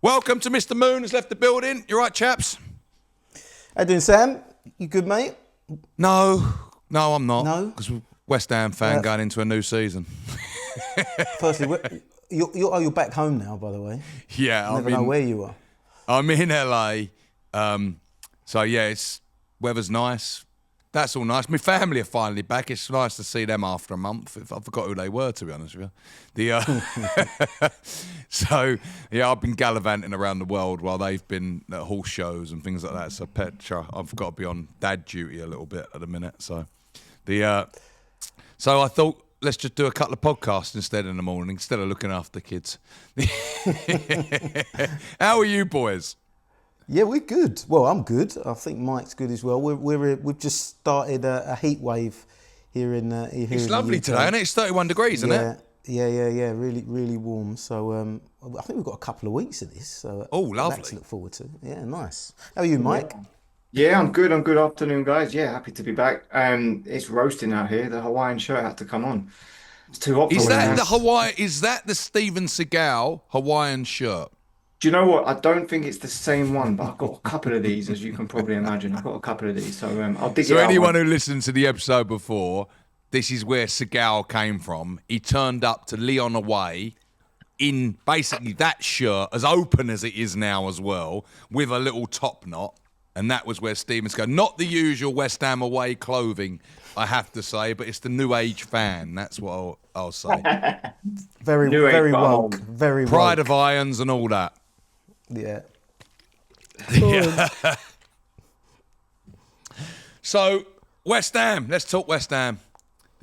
Welcome to Mr. Moon has left the building. You right, chaps? How you doing, Sam? You good, mate? No, I'm not. No? Because West Ham fan going into a new season. Firstly, you're back home now, by the way. Yeah, I never know where you are. I'm in LA. So yeah, weather's nice. That's all nice. My family are finally back. It's nice to see them after a month. I forgot who they were, to be honest with you. So, yeah, I've been gallivanting around the world while they've been at horse shows and things like that. So, Petra, I've got to be on dad duty a little bit at the minute. So, so I thought, let's just do a couple of podcasts instead in the morning, instead of looking after the kids. How are you boys? Yeah, we're good. Well, I'm good. I think Mike's good as well. We've just started a heat wave here in here. It's lovely today, and it's 31 degrees, isn't it? Yeah. Really warm. So I think we've got a couple of weeks of this. So lovely. That to look forward to. Yeah, nice. How are you, Mike? Yeah, I'm good. Good afternoon, guys. Yeah, happy to be back. It's roasting out here. The Hawaiian shirt had to come on. It's too hot. Is that the Steven Seagal Hawaiian shirt? Do you know what? I don't think it's the same one, but I've got a couple of these, as you can probably imagine. I've got a couple of these, so I'll dig it out. So anyone who listened to the episode before, this is where Seagal came from. He turned up to Lyon away in basically that shirt, as open as it is now as well, with a little top knot. And that was where Stevens go. Not the usual West Ham away clothing, I have to say, but it's the new age fan. That's what I'll say. Very woke. Very Pride woke. of Irons and all that. Yeah. So, West Ham. Let's talk West Ham.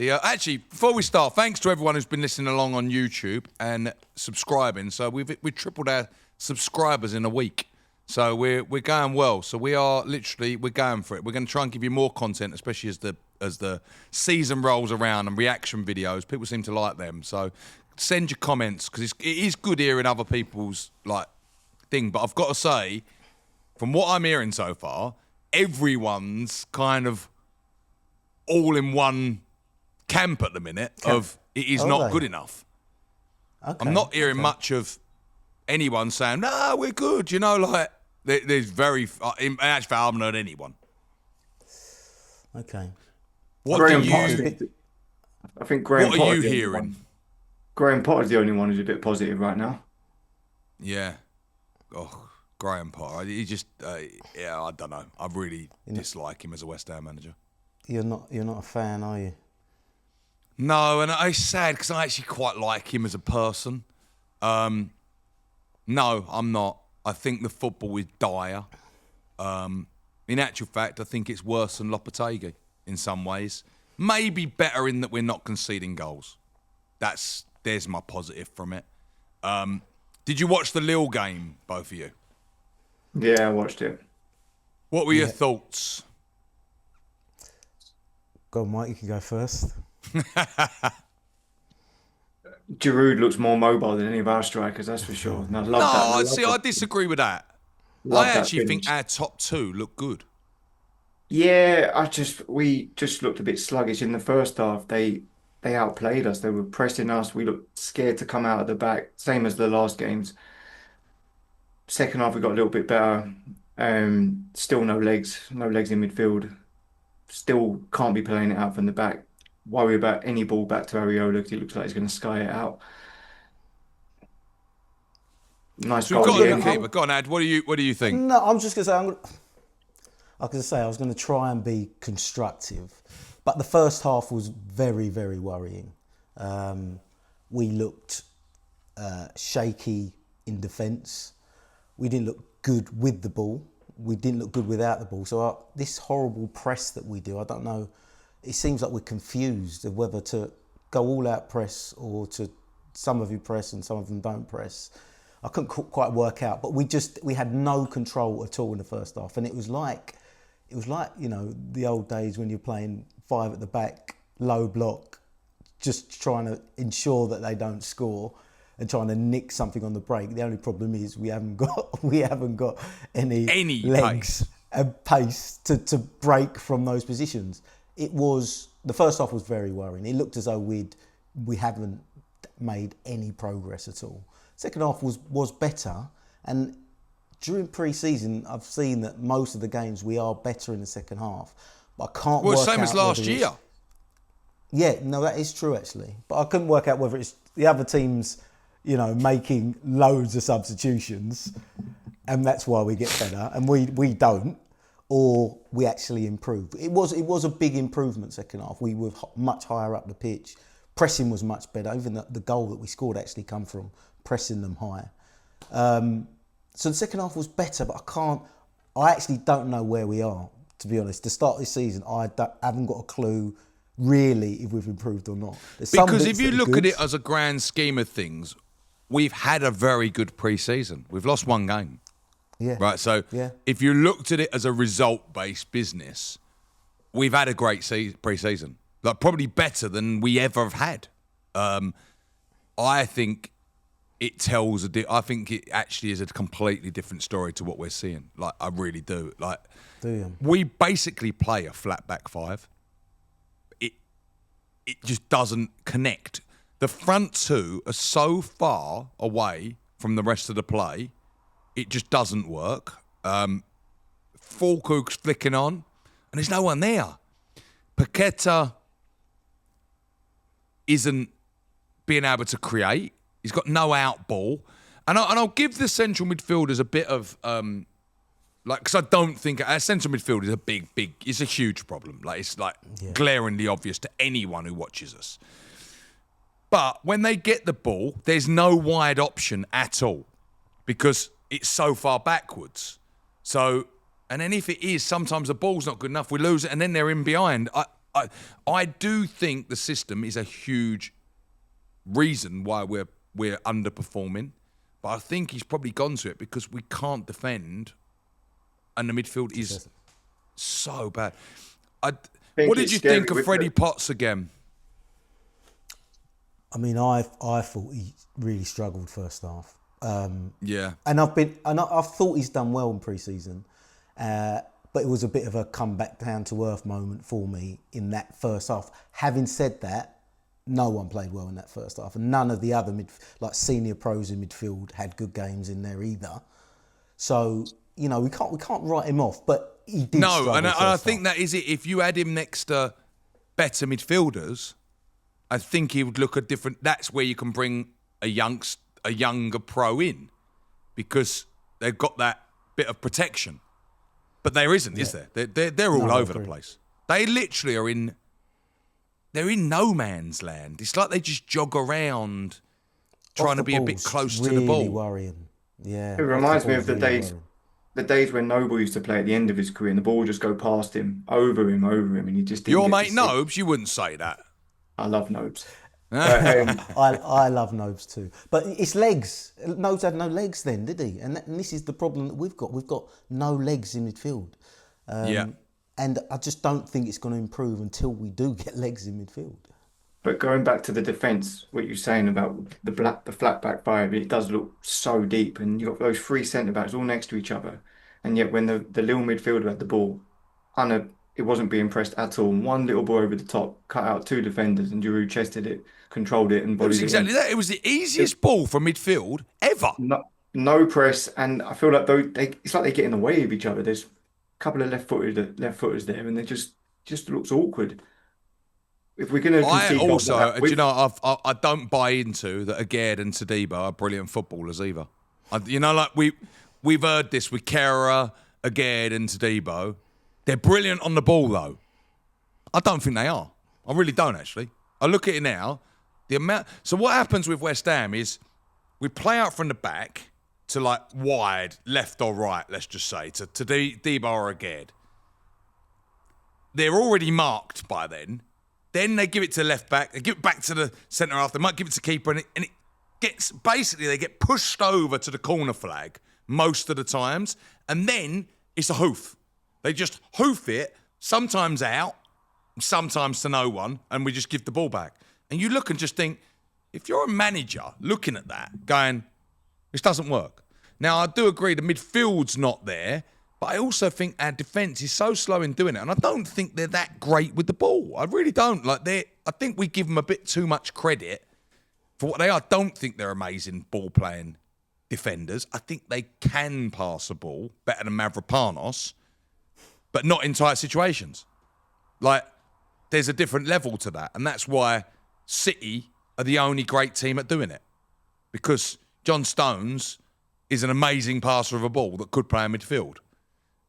Actually, before we start, thanks to everyone who's been listening along on YouTube and subscribing. So we tripled our subscribers in a week. So we're going well. So we're going for it. We're going to try and give you more content, especially as the season rolls around and reaction videos. People seem to like them. So send your comments, because it is good hearing other people's thing. But I've got to say, from what I'm hearing so far, everyone's kind of all in one camp at the minute of it is not good enough. Okay, I'm not hearing much of anyone saying, no, we're good. There's very, in actual fact, I haven't heard anyone. Okay. What are you hearing? Graham Potter's the only one who's a bit positive right now. Yeah. Oh, Graham Potter. He just, I don't know. I really dislike him as a West Ham manager. You're not a fan, are you? No, and it's sad because I actually quite like him as a person. No, I'm not. I think the football is dire. In actual fact, I think it's worse than Lopetegui in some ways. Maybe better in that we're not conceding goals. There's my positive from it. Did you watch the Lille game, both of you? Yeah, I watched it. What were your thoughts? Go on, Mike, you can go first. Giroud looks more mobile than any of our strikers, that's for sure. And I disagree with that. I actually think our top two look good. Yeah, we just looked a bit sluggish in the first half. They outplayed us. They were pressing us. We looked scared to come out at the back, same as the last games. Second half, we got a little bit better. Still no legs in midfield. Still can't be playing it out from the back. Worry about any ball back to Areola because it looks like he's going to sky it out. Nice goal. Go on, Ad. What do you think? No, I'm just going to say I was going to try and be constructive, but the first half was very, very worrying. We looked shaky in defence. We didn't look good with the ball. We didn't look good without the ball. So this horrible press that we do, I don't know. It seems like we're confused of whether to go all out press or to some of you press and some of them don't press. I couldn't quite work out, but we had no control at all in the first half, and it was like the old days when you're playing five at the back, low block, just trying to ensure that they don't score and trying to nick something on the break. The only problem is we haven't got any legs and pace to break from those positions. The first half was very worrying. It looked as though we haven't made any progress at all. Second half was better, And during pre-season, I've seen that most of the games we are better in the second half. But I can't work out... Well, same as last year. Yeah, no, that is true, actually. But I couldn't work out whether it's the other teams, making loads of substitutions, and that's why we get better, and we don't, or we actually improve. It was a big improvement second half. We were much higher up the pitch. Pressing was much better. Even the goal that we scored actually come from pressing them high. So the second half was better, but I actually don't know where we are, to be honest. To start this season, I haven't got a clue really if we've improved or not. Because if you look at it as a grand scheme of things, we've had a very good pre-season. We've lost one game. Yeah. Right, so if you looked at it as a result-based business, we've had a great pre-season. Like, probably better than we ever have had. I think it tells I think it actually is a completely different story to what we're seeing. Like, I really do. Like, we basically play a flat back five. It just doesn't connect. The front two are so far away from the rest of the play, it just doesn't work. Fulkrug's flicking on, and there's no one there. Paqueta isn't being able to create. He's got no out ball. And I'll give the central midfielders a bit of... because I don't think our central midfield is it's a huge problem. Like, it's glaringly obvious to anyone who watches us. But when they get the ball, there's no wide option at all because it's so far backwards. So, and then if it is, sometimes the ball's not good enough, we lose it, and then they're in behind. I do think the system is a huge reason why we're underperforming, but I think he's probably gone to it because we can't defend. And the midfield is so bad. What did you think of Freddie Potts again? I mean, I thought he really struggled first half. Yeah. And I've thought he's done well in pre-season, but it was a bit of a comeback down to earth moment for me in that first half. Having said that, no one played well in that first half, and none of the other senior pros in midfield had good games in there either. So, we can't write him off, but he did. No, and I think that is it. If you had him next to better midfielders, I think he would look a different. That's where you can bring a younger pro in, because they've got that bit of protection. But there isn't, is there? They're all over the place. They literally are in. They're in no man's land. It's like they just jog around, trying to be a bit close to the ball. Really worrying. Yeah. It reminds me of the days when Noble used to play at the end of his career, and the ball would just go past him, over him, and he just didn't. Your mate Nobes, you wouldn't say that. I love Nobes. I love Nobes too, but it's legs. Nobes had no legs then, did he? And this is the problem that we've got. We've got no legs in midfield. And I just don't think it's going to improve until we do get legs in midfield. But going back to the defence, what you're saying about the flat back five, it does look so deep, and you've got those three centre backs all next to each other, and yet when the Lille midfielder had the ball, it wasn't being pressed at all. One little ball over the top, cut out two defenders, and Giroud chested it, controlled it, and bodied it. It was exactly that. It was the easiest ball from midfield ever. No press, and I feel like it's like they get in the way of each other. There's a couple of left footers there, and they just looks awkward. If we're going to I don't buy into that Aged and Todibo are brilliant footballers either. We've heard this with Kera, Aged and Todibo. They're brilliant on the ball though. I don't think they are. I really don't actually. I look at it now. So what happens with West Ham is we play out from the back to wide, left or right, let's just say, to Todibo or Aged. They're already marked by then. Then they give it to left back. They give it back to the centre half. They might give it to keeper, and it gets they get pushed over to the corner flag most of the times, and then it's a hoof. They just hoof it, sometimes out, sometimes to no one, and we just give the ball back. And you look and just think, if you're a manager looking at that, going, this doesn't work. Now I do agree the midfield's not there. But I also think our defence is so slow in doing it. And I don't think they're that great with the ball. I really don't. I think we give them a bit too much credit for what they are. I don't think they're amazing ball-playing defenders. I think they can pass a ball better than Mavropanos, but not in tight situations. Like, there's a different level to that. And that's why City are the only great team at doing it. Because John Stones is an amazing passer of a ball that could play in midfield.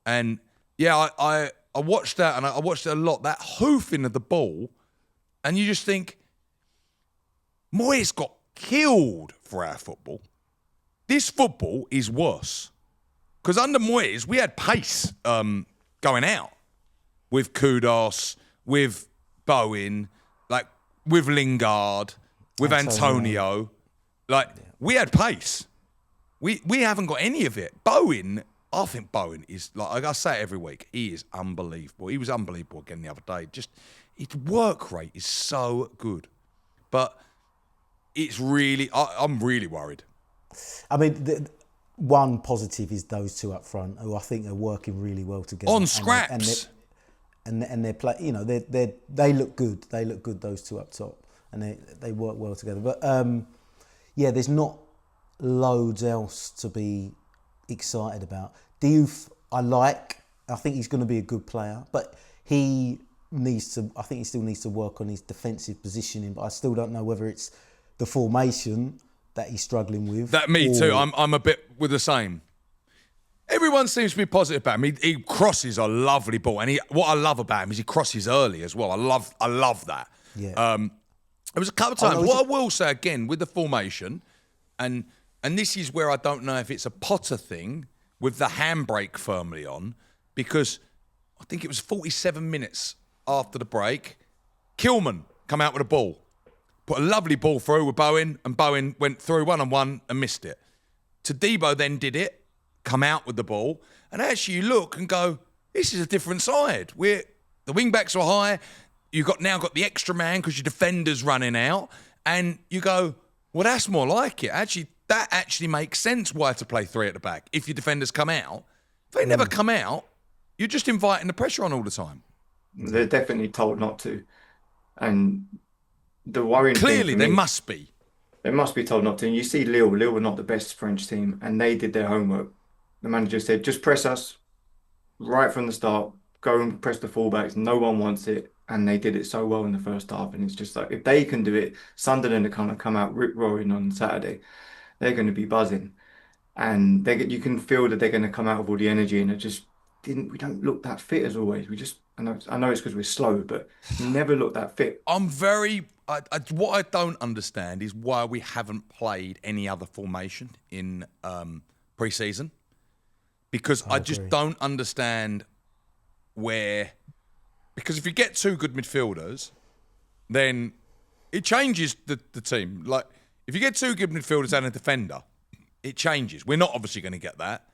And, yeah, I watched that, and I watched it a lot. That hoofing of the ball, and you just think, Moyes got killed for our football. This football is worse. Because under Moyes, we had pace going out with Kudos, with Bowen, like with Lingard, with Antonio. Like, we had pace. We haven't got any of it. Bowen, I think Bowen is, like I say it every week, he is unbelievable. He was unbelievable again the other day. Just, his work rate is so good. But it's really, I'm really worried. I mean, one positive is those two up front, who I think are working really well together. On scraps. And they're play, you know, they look good. They look good, those two up top, and they work well together. But yeah, there's not loads else to be excited about. Diouf, I think he's going to be a good player, but I think he still needs to work on his defensive positioning. But I still don't know whether it's the formation that he's struggling with. Me too. I'm a bit with the same. Everyone seems to be positive about him. He crosses a lovely ball, and what I love about him is he crosses early as well. I love that. Yeah. It was a couple of times. What I will say again with the formation, and this is where I don't know if it's a Potter thing with the handbrake firmly on, because I think it was 47 minutes after the break, Kilman come out with a ball, put a lovely ball through with Bowen, and Bowen went through one-on-one and missed it. Todibo then did it, come out with the ball, and actually you look and go, this is a different side. The wing-backs are high, you've now got the extra man because your defender's running out, and you go, well, that's more like it. Actually, that actually makes sense why to play three at the back. If your defenders come out, if they never come out, you're just inviting the pressure on all the time. They're definitely told not to. And the worrying Clearly, thing they must be. They must be told not to. And you see Lille were not the best French team, and they did their homework. The manager said, just press us right from the start. Go and press the fullbacks. No one wants it. And they did it so well in the first half. And it's just like, if they can do it, Sunderland are kind of come out rip-roaring on Saturday. They're going to be buzzing. And you can feel that they're going to come out with all the energy. And we don't look that fit as always. I know it's because we're slow, but we never look that fit. What I don't understand is why we haven't played any other formation in pre-season. Because I just don't understand because if you get two good midfielders, then it changes the team. Like, if you get two good midfielders and a defender, it changes. We're not obviously going to get that.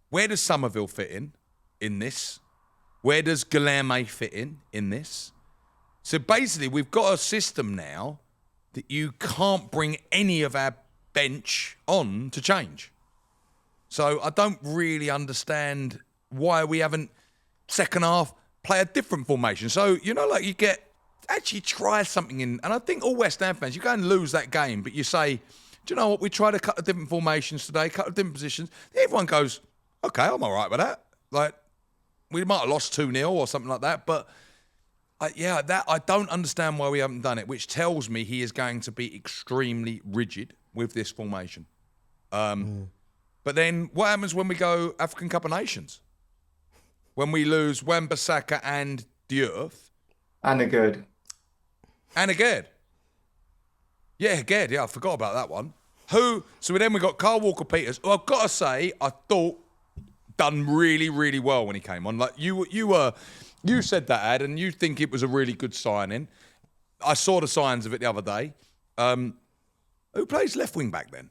Where does Somerville fit in this? Where does Guilherme fit in this? So basically, we've got a system now that you can't bring any of our bench on to change. So I don't really understand why we haven't, second half, play a different formation. So, you actually try something in, and I think all West Ham fans, you go and lose that game, but you say, do you know what, we tried a couple of different formations today, a couple of different positions. Everyone goes, okay, I'm all right with that. Like, we might have lost 2-0 or something like that, but I don't understand why we haven't done it, which tells me he is going to be extremely rigid with this formation. But then what happens when we go African Cup of Nations? When we lose Wan-Bissaka and Diouf. And Agerd. Yeah, Agerd. Yeah, I forgot about that one. So then we got Carl Walker-Peters, who I've got to say, I thought done really, really well when he came on. Like you said that, Ad, and you think it was a really good signing. I saw the signs of it the other day. Who plays left wing back then?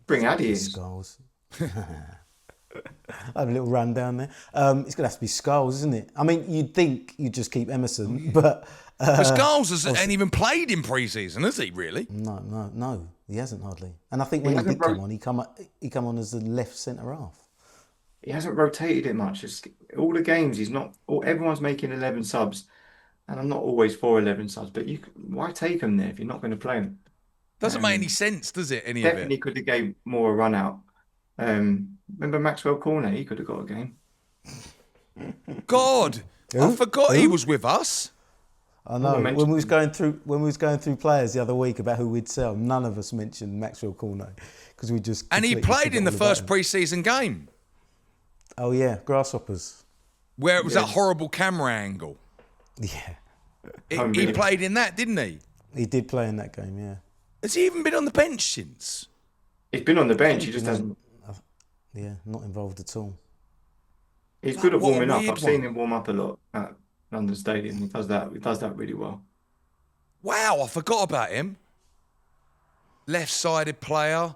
Bring Ade in. Skulls. I have a little run down there. It's going to have to be Skulls, isn't it? I mean, you'd think you'd just keep Emerson, but... Skulls ain't even played in pre-season, has he, really? No. He hasn't hardly. And I think when he did come on, he come on as the left centre-half. He hasn't rotated it much. All the games, everyone's making 11 subs. And I'm not always for 11 subs, but why take them there if you're not going to play them? Doesn't make any sense, does it? Any Definitely of it? could have gave more a run out. Remember Maxwell Cornet? He could have got a game. God, I forgot he was with us. I know. mentioned When we was going through players the other week about who we'd sell, none of us mentioned Maxwell Cornet because we just. And he completely played in the forgot all first about him. pre-season game Oh yeah, Grasshoppers. where it was that horrible camera angle. Yeah, He played in that, didn't he? he did play in that game. Yeah, Has he even been on the bench since? He's been on the bench. He just hasn't. yeah, not involved at all. He's good at What a warming up. weird I've seen one. him warm up a lot at London Stadium. He does that. He does that really well. Wow, I forgot about him. Left-sided player.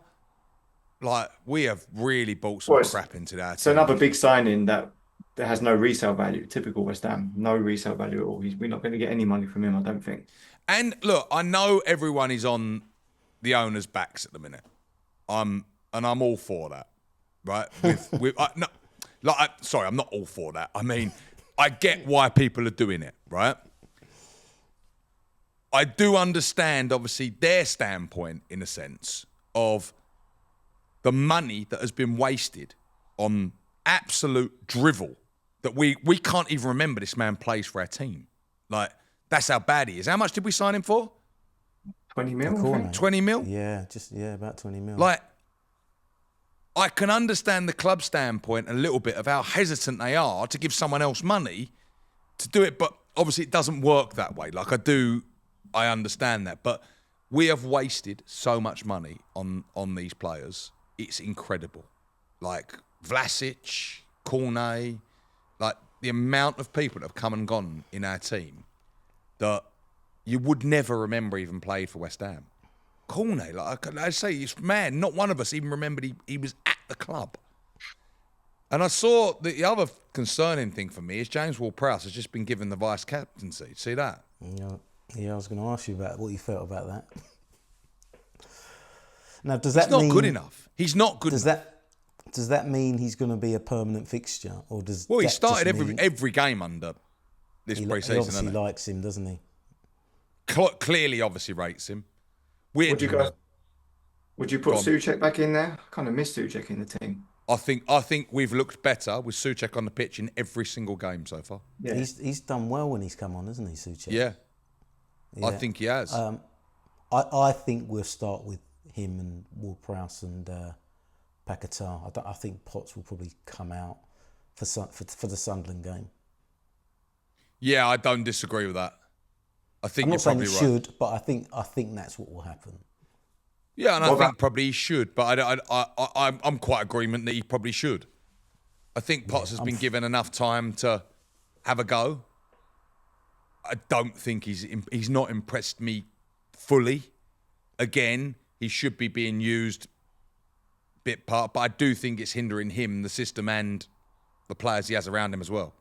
Like, we have really bought some Well, it's- crap into that. It's another big signing that has no resale value. Typical West Ham. No resale value at all. We're not going to get any money from him, I don't think. And look, I know everyone is on the owner's backs at the minute. I'm all for that, right? Sorry, I'm not all for that. I mean, I get why people are doing it, right? I do understand, obviously, their standpoint in a sense of the money that has been wasted on absolute drivel that we can't even remember this man plays for our team. Like, that's how bad he is. How much did we sign him for? 20 mil, I Corner. think. 20 mil? Yeah, about 20 mil. Like, I can understand the club standpoint a little bit of how hesitant they are to give someone else money to do it, but obviously it doesn't work that way. Like, I understand that, but we have wasted so much money on these players. It's incredible. Like Vlasic, Cornet, like the amount of people that have come and gone in our team that you would never remember even played for West Ham. Cornet, like I say, it's mad. Not one of us even remembered he was at the club. And I saw the other concerning thing for me is James Ward-Prowse has just been given the vice captaincy. See that? Yeah, I was going to ask you about what you felt about that. Now, does that He's not mean good enough. He's not good enough. Does that mean he's going to be a permanent fixture, or does? Well, he that started just mean every game under this he pre-season. obviously Hasn't he? likes him, doesn't he? Clearly, obviously rates him. Weird. Would you put Go on. Souček back in there? I kind of miss Souček in the team. I think we've looked better with Souček on the pitch in every single game so far. Yeah. He's done well when he's come on, hasn't he, Souček? Yeah. I Yeah. think he has. I think we'll start with him and Ward-Prowse and Paquetá. I think Potts will probably come out for the Sunderland game. Yeah, I don't disagree with that. I think I'm you're not saying probably he right. should, but I think that's what will happen. Yeah, and What I about- think probably he should, but I'm quite agreement that he probably should. I think Potts has been given enough time to have a go. I don't think he's not impressed me fully. Again, he should be being used bit part, but I do think it's hindering him, the system, and the players he has around him as well.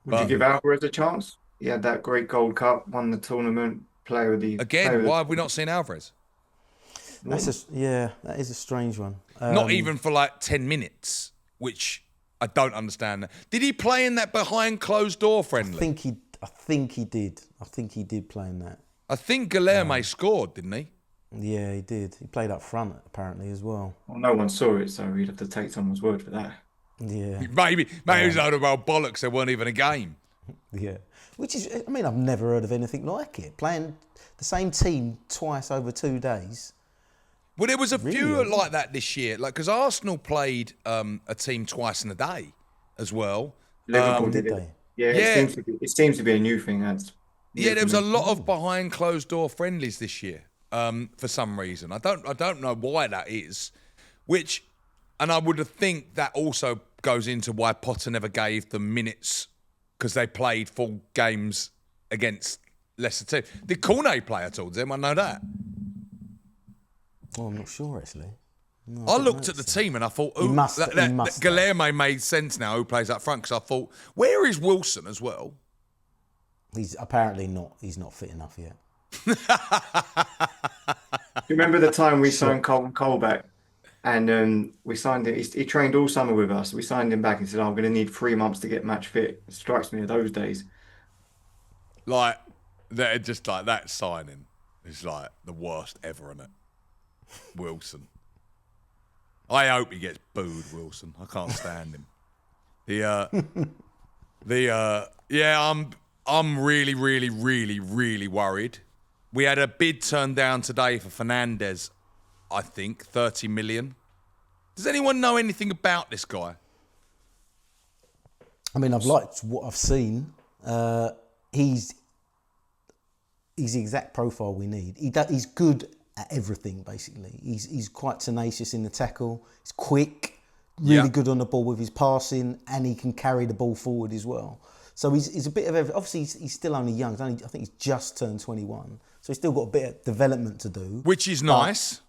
Would you give Alcaraz a chance? He had that great Gold Cup, won the tournament, player of the Again, why have we not seen Alvarez? That is a strange one. Not even for like 10 minutes, which I don't understand. Did he play in that behind closed door friendly? I think he did. I think he did play in that. I think Guilherme scored, didn't he? Yeah, he did. He played up front apparently as well. Well, no one saw it, so we'd have to take someone's word for that. Yeah, Maybe it was out of our bollocks. There weren't even a game. yeah. Which is, I mean, I've never heard of anything like it. Playing the same team twice over 2 days. Well, there was a few Really? like that this year, like because Arsenal played a team twice in a day as well. Liverpool did did they? it. Yeah, Yeah. it seems to be a new thing. Yeah, there was a lot of behind closed door friendlies this year for some reason. I don't know why that is. And I would think that also goes into why Potter never gave them minutes because they played full games against lesser teams. Did Cornet play at all? Does anyone know that? Oh, I'm not sure actually. No, I didn't looked at the notice team and I thought, He must have. Guilherme made sense now who plays up front because I thought, where is Wilson as well? He's apparently not. He's not fit enough yet. Do you remember the time we signed Colton Cole back? And we signed him. He trained all summer with us. We signed him back and said, I'm going to need 3 months to get match fit. It strikes me of those days. Like, they're just like that signing is like the worst ever, isn't it? Wilson. I hope he gets booed, Wilson. I can't stand him. I'm really, really, really, really worried. We had a bid turned down today for Fernández, I think, 30 million. Does anyone know anything about this guy? I mean, I've liked what I've seen. He's the exact profile we need. He's good at everything, basically. He's quite tenacious in the tackle. He's quick, really good on the ball with his passing, and he can carry the ball forward as well. So he's a bit of everything. Obviously, he's still only young. I think he's just turned 21. So he's still got a bit of development to do. Which is nice.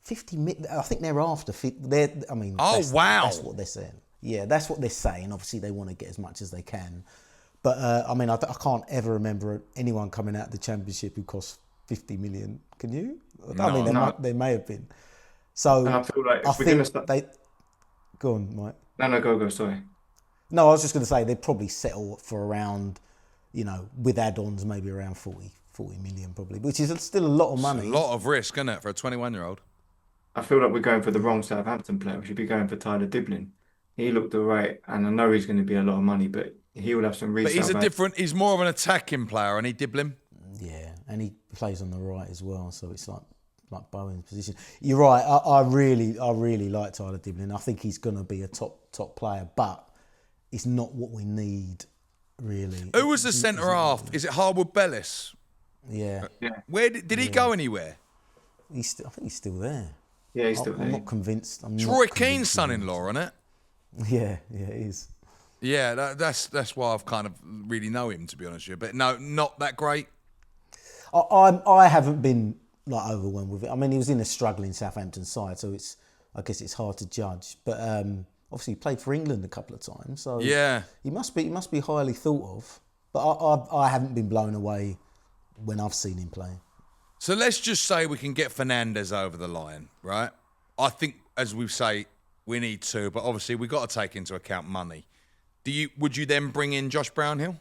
50 million, I think they're after. That's what they're saying. Yeah, that's what they're saying. Obviously, they want to get as much as they can. But, I can't ever remember anyone coming out of the Championship who cost 50 million. Can you? There may have been. So, and I feel like if we're going to start... Go on, Mike. No, go, sorry. No, I was just going to say they'd probably settle for around, with add-ons, maybe around 40 million probably, which is still a lot of money. It's a lot of risk, isn't it, for a 21-year-old? I feel like we're going for the wrong Southampton player. We should be going for Tyler Diblin. He looked all right, and I know he's going to be a lot of money, but he will have some resale. But he's more of an attacking player, and he Diblin. Yeah, and he plays on the right as well, so it's like Bowen's position. You're right. I really like Tyler Diblin. I think he's going to be a top player, but it's not what we need, really. Who was the centre half? Is it Harwood Bellis? Yeah. Where did he go anywhere? I think he's still there. Yeah, he's still there. I'm not convinced. It's Roy Keane's son-in-law, isn't it? Yeah, it is. Yeah, that's why I've kind of really know him, to be honest with you. But no, not that great. I haven't been overwhelmed with it. I mean, he was in a struggling Southampton side, so I guess it's hard to judge. But obviously, he played for England a couple of times, so yeah, he must be highly thought of. But I haven't been blown away when I've seen him play. So let's just say we can get Fernández over the line, right? I think, as we say, we need to, but obviously we've got to take into account money. Would you then bring in Josh Brownhill?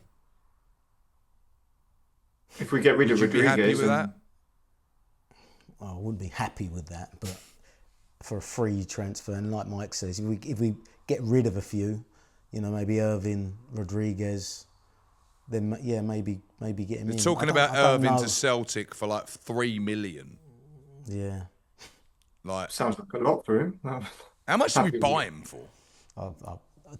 If we get rid of Rodriguez, happy with that? I wouldn't be happy with that, but for a free transfer, and like Mike says, if we get rid of a few, maybe Irving, Rodriguez, then maybe get him in. They're talking about Irving to Celtic for like 3 million. Yeah. Sounds like a lot for him. How much did we buy him for?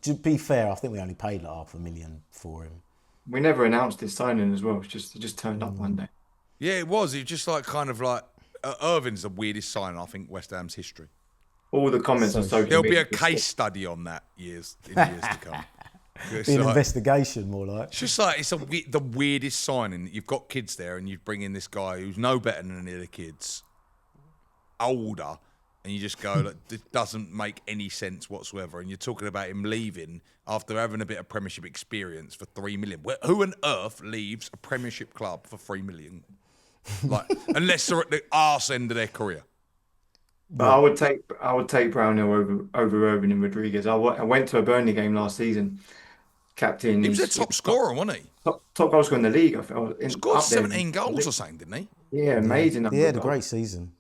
To be fair, I think we only paid like $500,000 for him. We never announced his signing as well. It just turned up one day. Yeah, it was. It just Irving's the weirdest sign, I think, West Ham's history. All the comments on social There'll media. be a case study on that in years to come. Be an investigation, more like. It's just the weirdest signing. You've got kids there, and you bring in this guy who's no better than any of the kids, older, and you just go, look, this doesn't make any sense whatsoever. And you're talking about him leaving after having a bit of Premiership experience for 3 million. Who on earth leaves a Premiership club for 3 million? Unless they're at the arse end of their career. But I would take Brownhill over Irving and Rodriguez. I went to a Burnley game last season. Captain. He was a top scorer, wasn't he? Top goal scorer in the league. He scored 17 goals or something, didn't he? Yeah, amazing. He had a great season.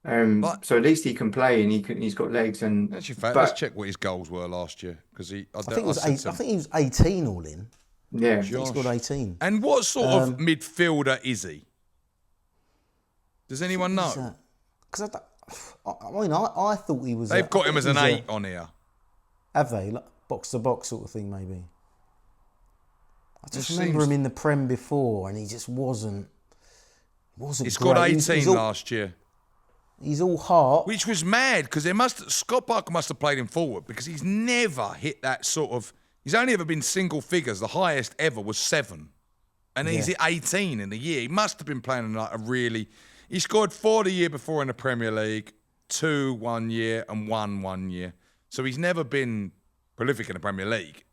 So at least he can play, and he's got legs. And let's check what his goals were last year, because I think he was 18 all in. Yeah, he scored 18. And what sort of midfielder is he? Does anyone know? Because I thought he was. They've got him as an 8 on here. Have they? Like box to box sort of thing, maybe. I just remember him in the Prem before, and he just wasn't. He scored 18 last year. He's all heart. Which was mad, because Scott Parker must have played him forward, because he's never hit that sort of. He's only ever been single figures. The highest ever was 7, and he's at 18 in the year. He must have been playing like a really. He scored 4 the year before in the Premier League, 2 1 year, and 1 year. So he's never been prolific in the Premier League.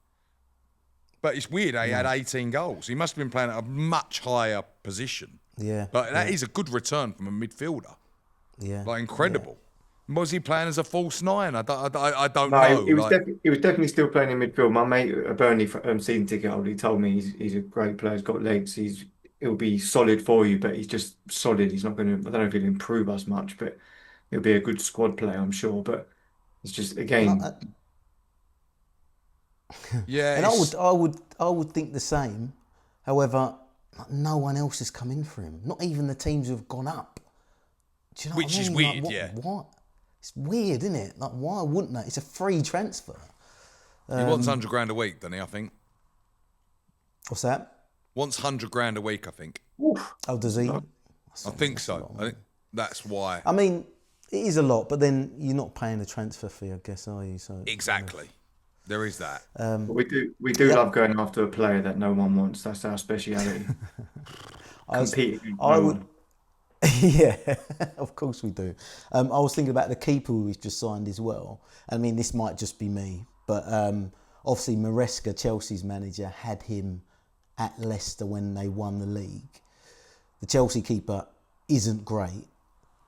But it's weird, he had 18 goals. He must have been playing at a much higher position. Yeah. But that is a good return from a midfielder. Yeah. Incredible. Yeah. Was he playing as a false 9? I don't know. He was definitely still playing in midfield. My mate, a Burnley season ticket holder, he told me he's a great player. He's got legs. he'll be solid for you, but he's just solid. He's not going to. I don't know if he'll improve us much, but he'll be a good squad player, I'm sure. But it's just again, Yeah, and I would think the same. However, no one else has come in for him. Not even the teams who've gone up. Do you know which what I is mean? weird. Like, Yeah, what? It's weird, isn't it? Like, why wouldn't they? It's a free transfer. he wants 100 grand a week, doesn't he? I think What's that? wants 100 grand a week. I think. oof, Oh, does he? I think so. I think that's why. I mean, it is a lot, but then you're not paying a transfer fee, I guess, are you? So Exactly. There is that. but we do love going after a player that no one wants. That's our speciality. Competing with I no would. one. Yeah, of course we do. I was thinking about the keeper we've just signed as well. I mean, this might just be me, but obviously Maresca, Chelsea's manager, had him at Leicester when they won the league. The Chelsea keeper isn't great,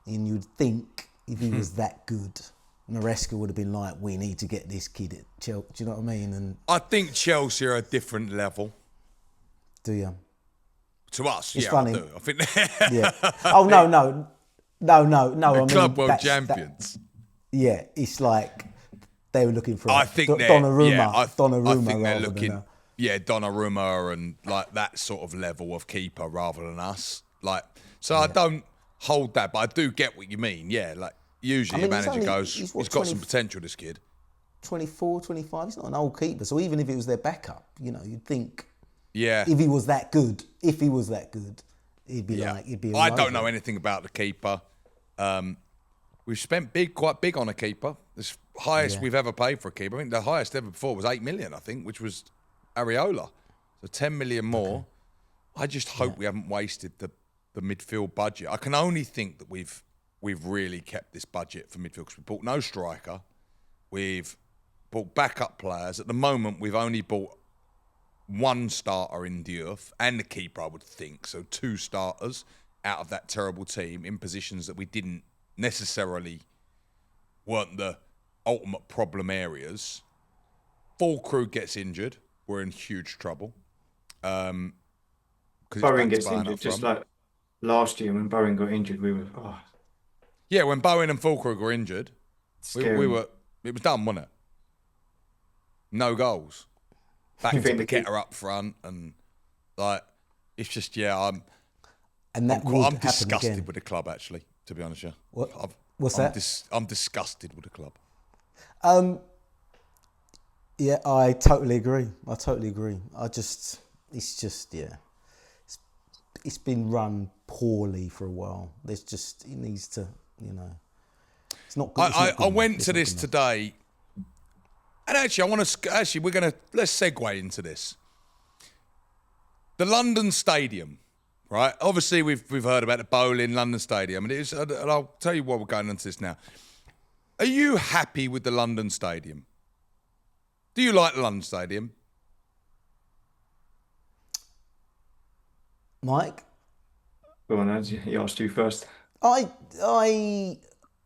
and you'd think if he was that good, Maresca would have been like, we need to get this kid at Chelsea. Do you know what I mean? And I think Chelsea are a different level do you? to us. It's yeah, funny. I do. I think Yeah. Oh, no. I mean, Club World that's- Champions. Yeah, it's like they were looking for I think they're Donnarumma. Yeah, I think they're rather looking. than Yeah, Donnarumma and like that sort of level of keeper rather than us. Like, so I don't hold that, but I do get what you mean. Yeah, like usually I mean, a he's manager only- goes, he's he's what, got 20 some potential. This kid. 24, 25. He's not an old keeper. So even if it was their backup, you'd think Yeah. if he was that good, he'd be Yeah. like, he'd be. I all don't over know it. anything about the keeper. We've spent quite big on a keeper. The highest we've ever paid for a keeper. I mean, the highest ever before was 8 million, I think, which was Areola. So 10 million more. I just hope we haven't wasted the midfield budget. I can only think that we've really kept this budget for midfield because we bought no striker. We've bought backup players. At the moment, we've only bought one starter in Diouf and the keeper, I would think. So 2 starters out of that terrible team in positions that we didn't necessarily weren't the ultimate problem areas. Fulkrug gets injured. We're in huge trouble. Bowen Bowen gets injured, just like last year when Bowen got injured, we were Yeah, when Bowen and Fulkrug were injured, scary. we were. It was done, wasn't it? No goals. Back to think the Paqueta up front, and like it's just I'm would happen disgusted again. with the club. Actually, to be honest, What's that? I'm disgusted with the club. Yeah, I totally agree. It's been run poorly for a while. It needs to, it's not good. I went to this today, and actually, let's segue into this. The London Stadium, right? Obviously, we've heard about the bowling, London Stadium, and I'll tell you why we're going into this now. Are you happy with the London Stadium? Do you like the London Stadium? Mike? Go on, Ed, he asked you first. I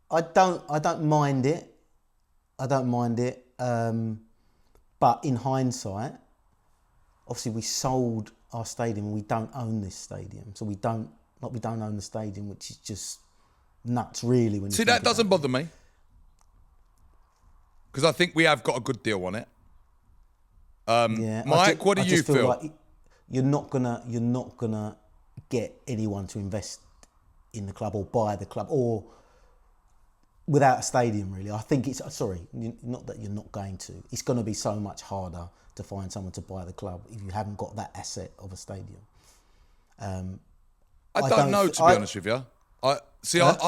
don't mind it. But in hindsight, obviously we sold our stadium. We don't own this stadium, so we don't own the stadium, which is just nuts, really. When you See, think that about doesn't it. bother me because I think we have got a good deal on it. Yeah, Mike, what do you feel? Like you're not gonna get anyone to invest in the club or buy the club or without a stadium. Really, I think it's not that you're not going to. It's going to be so much harder to find someone to buy the club if you haven't got that asset of a stadium. I don't know, to be honest with you. I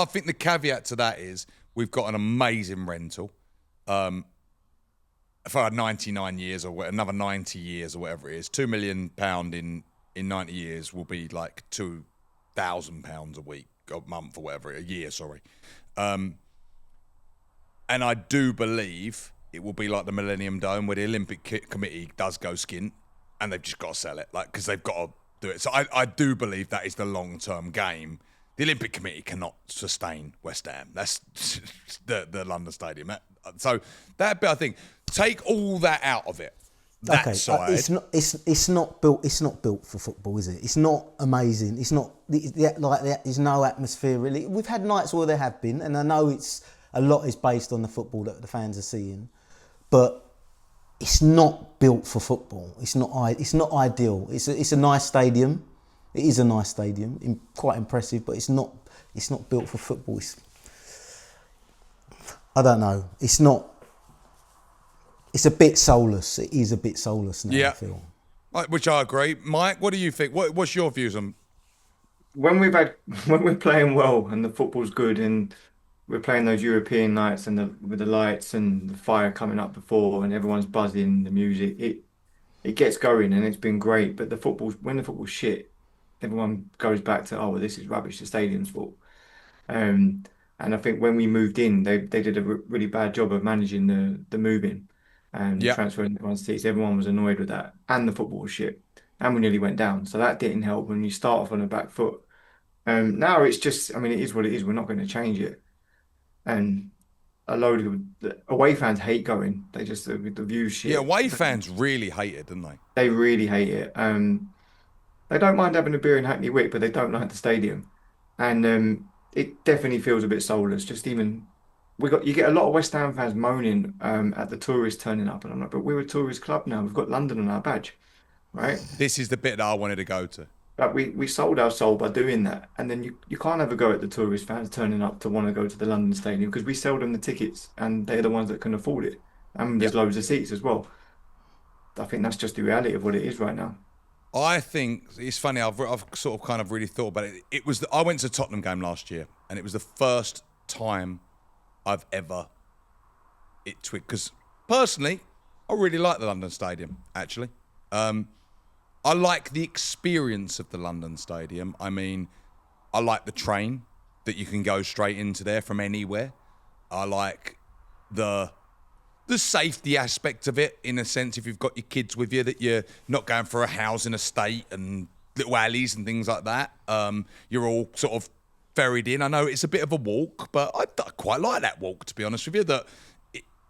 think the caveat to that is we've got an amazing rental. For 99 years or another 90 years or whatever it is, £2 million in 90 years will be like £2,000 a week, a month or whatever, a year, sorry. And I do believe it will be like the Millennium Dome where the Olympic Committee does go skint and they've just got to sell it, because they've got to do it. So I do believe that is the long-term game. The Olympic Committee cannot sustain West Ham. That's the London Stadium. So that bit, I think, take all that out of it. that side. It's not built. It's not built for football, is it? It's not amazing. It's not there's no atmosphere really. We've had nights where there have been, and I know a lot is based on the football that the fans are seeing, but it's not built for football. It's not ideal. It's a nice stadium. It is a nice stadium, quite impressive, but it's not built for football. I don't know. It's not. It's a bit soulless. It is a bit soulless now, I feel. Which I agree. Mike, what do you think? What's your views on? When we're playing well and the football's good and we're playing those European nights and with the lights and the fire coming up before and everyone's buzzing, the music, it gets going and it's been great. But when the football's shit, everyone goes back to, oh, well, this is rubbish. The stadium's full. And I think when we moved in, they did a really bad job of managing the moving and transferring everyone's seats. Everyone was annoyed with that, and the football was shit, and we nearly went down. So that didn't help when you start off on the back foot. Now it's just, I mean, it is what it is. We're not going to change it. And a load of away fans hate going. They just the view shit. Yeah, away fans really hate it, don't they? They really hate it. They don't mind having a beer in Hackney Wick, but they don't like the stadium, and it definitely feels a bit soulless. Just even you get a lot of West Ham fans moaning at the tourists turning up, and I'm like, but we're a tourist club now. We've got London on our badge, right? This is the bit that I wanted to go to. But we sold our soul by doing that, and then you can't have a go at the tourist fans turning up to want to go to the London Stadium because we sell them the tickets, and they're the ones that can afford it, and there's loads of seats as well. I think that's just the reality of what it is right now. I think it's funny. I've sort of kind of really thought about it. I went to the Tottenham game last year, and it was the first time I've ever twigged. Because personally, I really like the London Stadium. Actually, I like the experience of the London Stadium. I mean, I like the train that you can go straight into there from anywhere. I like the safety aspect of it, in a sense, if you've got your kids with you, that you're not going for a housing estate and little alleys and things like that. You're all sort of ferried in. I know it's a bit of a walk, but I quite like that walk, to be honest with you, that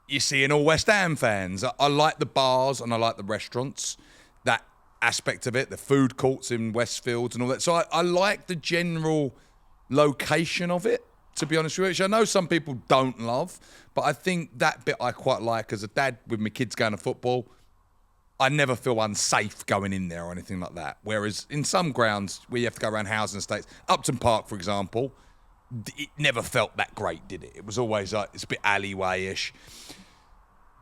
you're seeing all West Ham fans. I like the bars and I like the restaurants, that aspect of it, the food courts in Westfields and all that. So I like the general location of it, to be honest with you, which I know some people don't love, but I think that bit I quite like. As a dad with my kids going to football, I never feel unsafe going in there or anything like that. Whereas in some grounds where you have to go around housing estates, Upton Park, for example, it never felt that great, did it? It was always like, it's a bit alleyway-ish.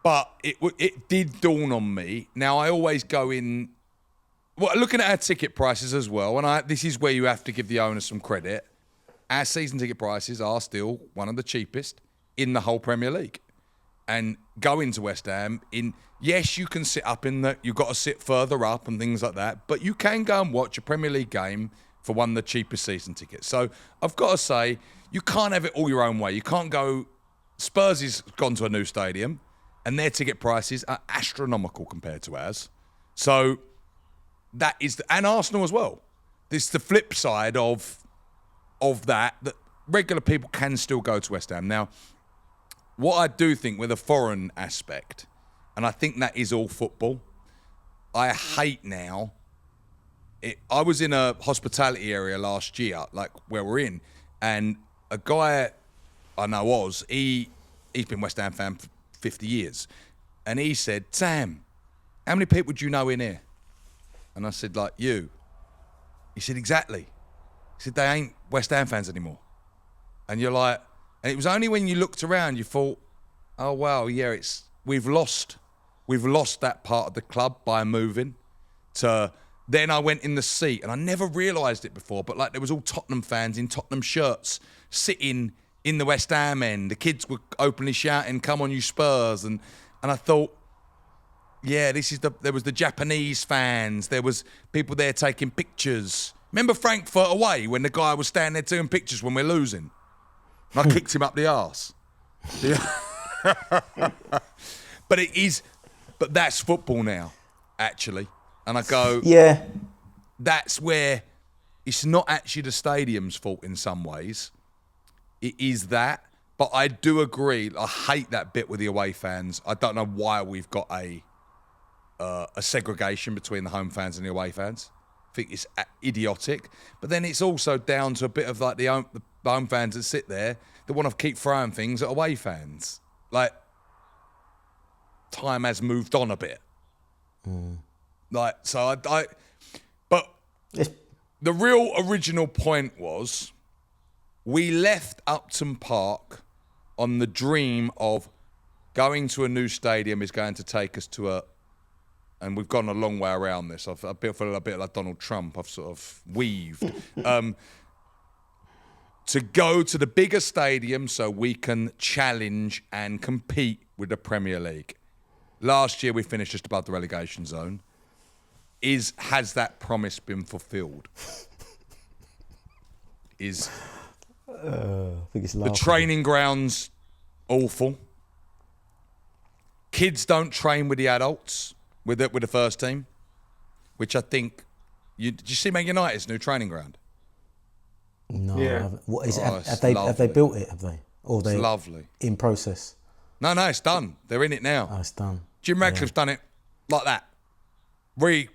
But it did dawn on me. Now, I always go in, well, looking at our ticket prices as well, and this is where you have to give the owner some credit. Our season ticket prices are still one of the cheapest in the whole Premier League. And going to West Ham, yes, you can sit up you've got to sit further up and things like that, but you can go and watch a Premier League game for one of the cheapest season tickets. So I've got to say, you can't have it all your own way. You can't go, Spurs has gone to a new stadium and their ticket prices are astronomical compared to ours. So that is, and Arsenal as well. This is the flip side of that regular people can still go to West Ham. Now, what I do think with a foreign aspect, and I think that is all football, I hate now. I was in a hospitality area last year, like where we're in, and a guy I know he's been West Ham fan for 50 years, and he said, "Sam, how many people do you know in here?" And I said, "Like you." He said, "Exactly." He said, "They ain't West Ham fans anymore." And you're like, and it was only when you looked around you thought, oh wow, yeah, we've lost that part of the club by moving to. Then I went in the seat, and I never realised it before, but like there was all Tottenham fans in Tottenham shirts sitting in the West Ham end. The kids were openly shouting, "Come on, you Spurs!" And I thought, yeah, there was the Japanese fans. There was people there taking pictures. Remember Frankfurt away when the guy was standing there taking pictures when we're losing? And I kicked him up the arse. Yeah. But that's football now, actually. And I go, yeah, that's where it's not actually the stadium's fault in some ways. It is that. But I do agree. I hate that bit with the away fans. I don't know why we've got a a segregation between the home fans and the away fans. I think it's idiotic. But then it's also down to a bit of like the home fans that sit there that want to keep throwing things at away fans. Like, time has moved on a bit. Like, so but the real original point was we left Upton Park on the dream of going to a new stadium is going to take us to and we've gone a long way around this. I feel a bit like Donald Trump. I've sort of weaved. To go to the bigger stadium so we can challenge and compete with the Premier League. Last year we finished just above the relegation zone. Has that promise been fulfilled? I think it's the training grounds awful. Kids don't train with the adults with the first team, which I think did you see Man United's new training ground? No, I haven't. What is it? Have they built it? Have they? Or it's lovely. In process? No, it's done. They're in it now. Oh, it's done. Jim Radcliffe's done it like that. I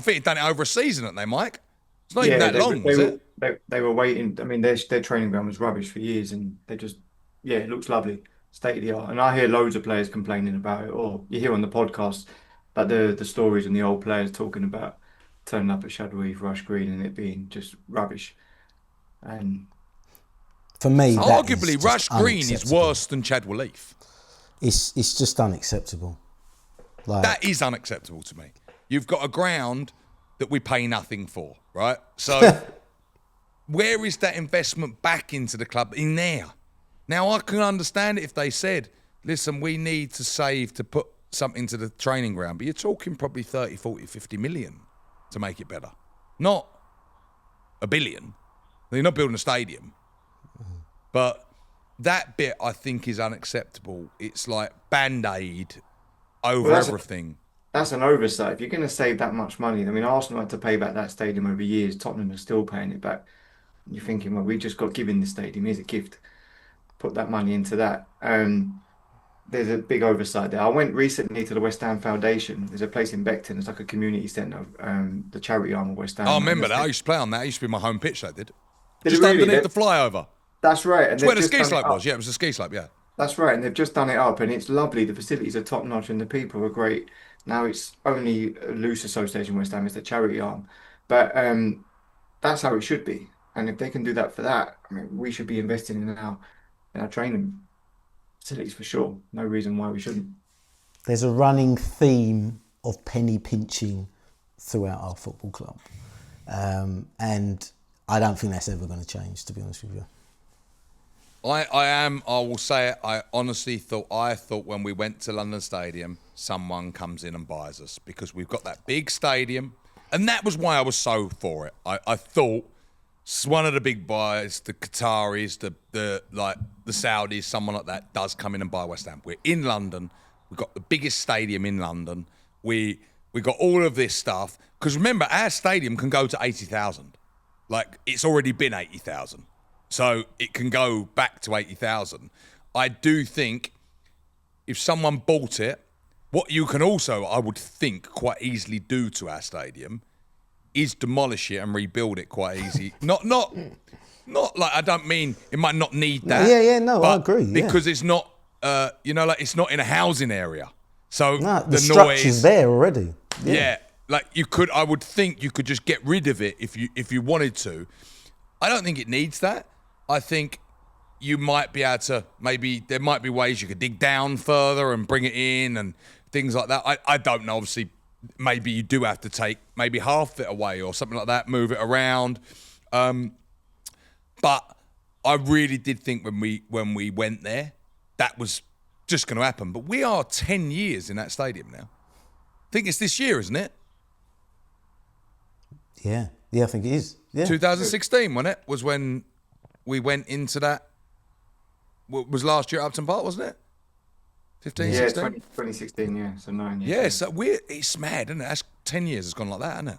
think he's done it over a season, haven't they, Mike? It's not even that long, was it? They were waiting. I mean, their training ground was rubbish for years, and they just, it looks lovely, state of the art. And I hear loads of players complaining about it, or you hear on the podcast about the stories and the old players talking about turning up at Heatwave, Rush Green, and it being just rubbish. And for me, arguably, Rush Green is worse than Chadwell Heath. It's just unacceptable. That is unacceptable to me. You've got a ground that we pay nothing for, right? So where is that investment back into the club in there? Now, I can understand it if they said, listen, we need to save to put something to the training ground, but you're talking probably 30, 40, 50 million to make it better. Not $1 billion. You're not building a stadium. But that bit, I think, is unacceptable. It's like Band-Aid over everything. That's an oversight. If you're going to save that much money, I mean, Arsenal had to pay back that stadium over years. Tottenham are still paying it back. You're thinking, well, we just got given this stadium. Here's a gift. Put that money into that. There's a big oversight there. I went recently to the West Ham Foundation. There's a place in Beckton. It's like a community centre, the charity arm of West Ham. Oh, I remember that. I used to play on that. It used to be my home pitch, that did. Did just it really? Underneath the flyover. That's right. It's where the ski slope was. Yeah, it was the ski slope, yeah. That's right. And they've just done it up, and it's lovely. The facilities are top notch and the people are great. Now it's only a loose association West Ham, it's the charity arm. But that's how it should be. And if they can do that for that, I mean, we should be investing in our training facilities for sure. No reason why we shouldn't. There's a running theme of penny pinching throughout our football club. And I don't think that's ever going to change, to be honest with you. I will say it, I honestly thought when we went to London Stadium, someone comes in and buys us because we've got that big stadium. And that was why I was so for it. I thought one of the big buys, the Qataris, the Saudis, someone like that does come in and buy West Ham. We're in London. We've got the biggest stadium in London. We got all of this stuff. Because remember, our stadium can go to 80,000. Like, it's already been 80,000. So it can go back to 80,000. I do think if someone bought it, what you can also, I would think, quite easily do to our stadium is demolish it and rebuild it quite easy. Not like, I don't mean, it might not need that. No, I agree. Because it's not, it's not in a housing area. So the structure's there already. Yeah. Like I would think you could just get rid of it if you wanted to. I don't think it needs that. I think you might be able to, maybe there might be ways you could dig down further and bring it in and things like that. I don't know, obviously, maybe you do have to take maybe half it away or something like that, move it around. But I really did think when we went there, that was just going to happen. But we are 10 years in that stadium now. I think it's this year, isn't it? Yeah, I think it is. Yeah. 2016, wasn't it? Was when we went into that. Was last year at Upton Park, wasn't it? 15, yeah, 16? 2016, yeah. So 9 years. Yeah, so it's mad, isn't it? That's 10 years has gone like that, hasn't it?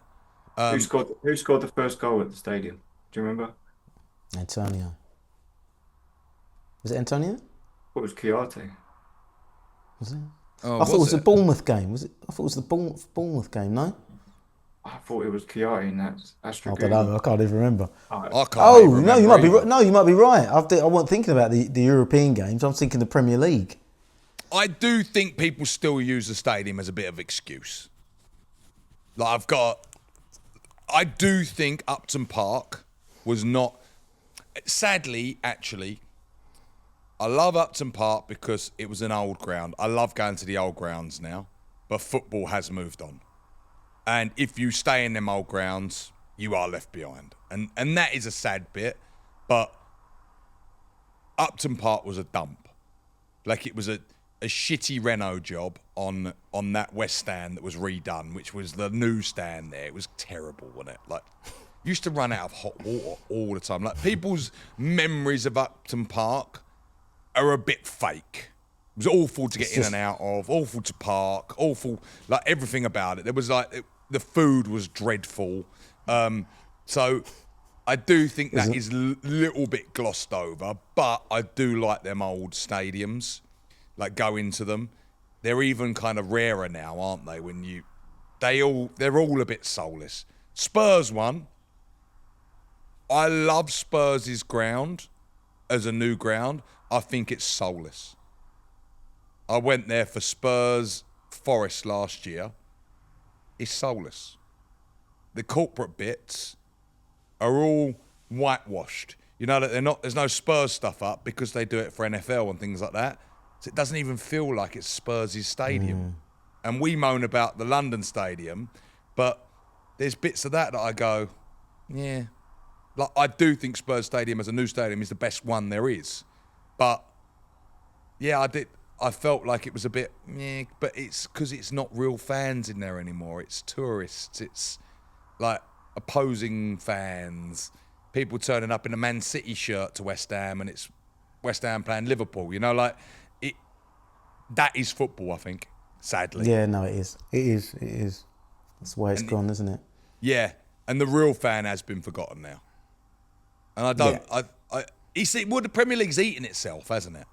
Who scored the first goal at the stadium? Do you remember? Antonio. Was it Antonio? What was Chiarte? Was it? Oh, I thought it was the it? Bournemouth game. Was it? I thought it was the Bournemouth game. No, I thought it was Chiari in that I Astra don't know. I can't even remember. I can't Oh even no, you remember might be either. right. No, you might be right. I wasn't thinking about the European games. I'm thinking the Premier League. I do think people still use the stadium as a bit of excuse. Like I do think Upton Park was not. Sadly, actually, I love Upton Park because it was an old ground. I love going to the old grounds now, but football has moved on. And if you stay in them old grounds, you are left behind. And that is a sad bit, but Upton Park was a dump. Like it was a shitty reno job on that West Stand that was redone, which was the new stand there. It was terrible, wasn't it? Like, used to run out of hot water all the time. Like, people's memories of Upton Park are a bit fake. It was awful to get in and out of, awful to park, awful, like everything about it. There was like, the food was dreadful. So I do think that is a little bit glossed over, but I do like them old stadiums, like go into them. They're even kind of rarer now, aren't they? They're all a bit soulless. Spurs one, I love Spurs' ground as a new ground. I think it's soulless. I went there for Spurs Forest last year. It's soulless. The corporate bits are all whitewashed. You know that there's no Spurs stuff up because they do it for NFL and things like that. So it doesn't even feel like it's Spurs' stadium. And we moan about the London stadium, but there's bits of that I go, yeah. Like, I do think Spurs Stadium as a new stadium is the best one there is. But yeah, I felt like it was a bit, but it's because it's not real fans in there anymore. It's tourists. It's like opposing fans, people turning up in a Man City shirt to West Ham, and it's West Ham playing Liverpool. You know, like that is football. I think, sadly. Yeah, no, it is. It is. That's the way it's gone, isn't it? Yeah, and the real fan has been forgotten now. And I don't. Yeah. The Premier League's eating itself, hasn't it?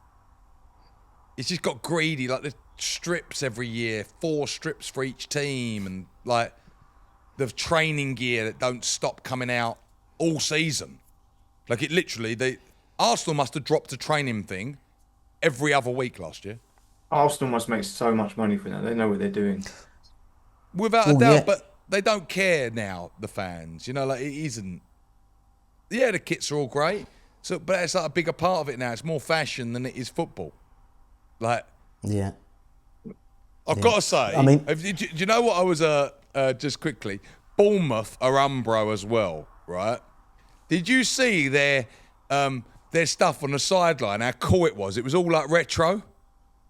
It's just got greedy. Like the strips every year, 4 strips for each team, and like the training gear that don't stop coming out all season. Like it literally, Arsenal must have dropped a training thing every other week last year. Arsenal must make so much money from that. They know what they're doing. Without a doubt, but they don't care now, the fans. You know, like it isn't. Yeah, the kits are all great. So, but it's like a bigger part of it now. It's more fashion than it is football. Like, Yeah. I've got to say, I mean, do you know what I was, just quickly, Bournemouth are Umbro as well, right? Did you see their stuff on the sideline, how cool it was? It was all like retro.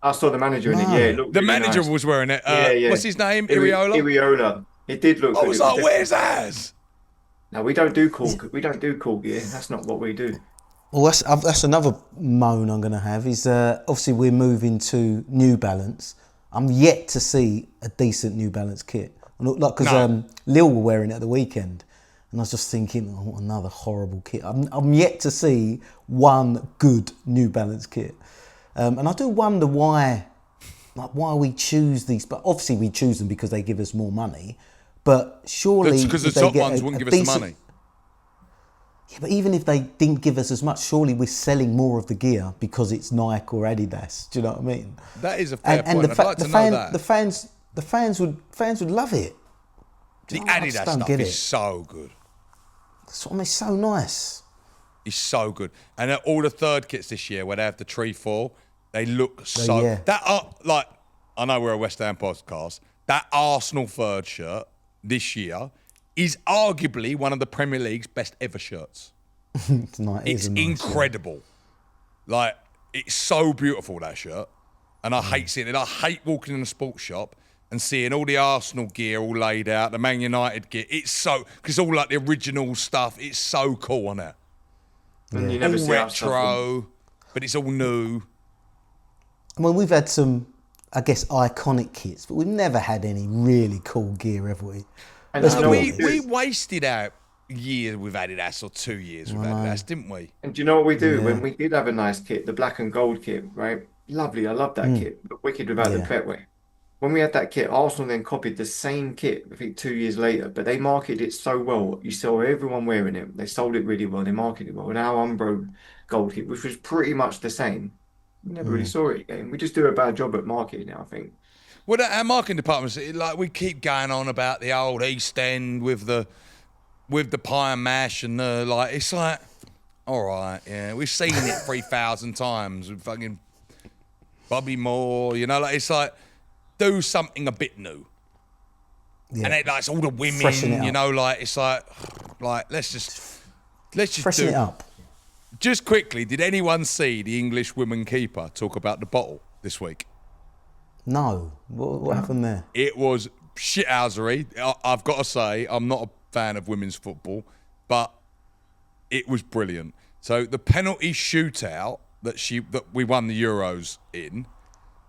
I saw the manager in it. Yeah, it looked The really manager nice. was wearing it. Yeah. What's his name? Iriola? Iriola. It did look I good. was It like, was where's ours? No, we don't do cool gear. That's not what we do. Well, that's another moan I'm going to have is obviously we're moving to New Balance. I'm yet to see a decent New Balance kit. Because Lille were wearing it at the weekend, and I was just thinking, oh, another horrible kit. I'm yet to see one good New Balance kit, and I do wonder why we choose these. But obviously we choose them because they give us more money. But surely Because the top ones wouldn't give us the money. Yeah, but even if they didn't give us as much, surely we're selling more of the gear because it's Nike or Adidas. Do you know what I mean? That is a fair point. And I'd like to know that. The fans would love it. The I Adidas just don't stuff get is it. so good. It's so nice. It's so good. And all the third kits this year, where they have the tree fall, they look so... yeah. I know we're a West Ham podcast. That Arsenal third shirt this year is arguably one of the Premier League's best ever shirts. It's nice. It's incredible. Like, it's so beautiful, that shirt. And I hate seeing it. I hate walking in a sports shop and seeing all the Arsenal gear all laid out, the Man United gear. It's so... Because it's all like the original stuff. It's so cool, isn't it? And you never All see our stuff retro, but it's all new. I mean, we've had some, I guess, iconic kits, but we've never had any really cool gear, have we? And Let's you know be what We honest. wasted our year with Adidas, or 2 years with Adidas, didn't we? And do you know what we do? Yeah. When we did have a nice kit, the black and gold kit, right? lovely. I love that kit. Wicked without the Yeah. Petway. When we had that kit, Arsenal then copied the same kit, I think 2 years later, but they marketed it so well. You saw everyone wearing it. They sold it really well. They marketed it well. And our Umbro gold kit, which was pretty much the same, we never really saw it again. We just do a bad job at marketing now, I think. Well, our marketing department, like we keep going on about the old East End with the pie and mash and the like. It's like, all right, yeah, we've seen it 3,000 times with fucking Bobby Moore. You know, like it's like do something a bit new. Yeah. And it's all the women. Freshen it You up. know, like it's like let's just Freshen do it up. Just quickly, did anyone see the English women keeper talk about the bottle this week? No. What happened there? It was shithousery. I've got to say, I'm not a fan of women's football, but it was brilliant. So the penalty shootout that we won the Euros in,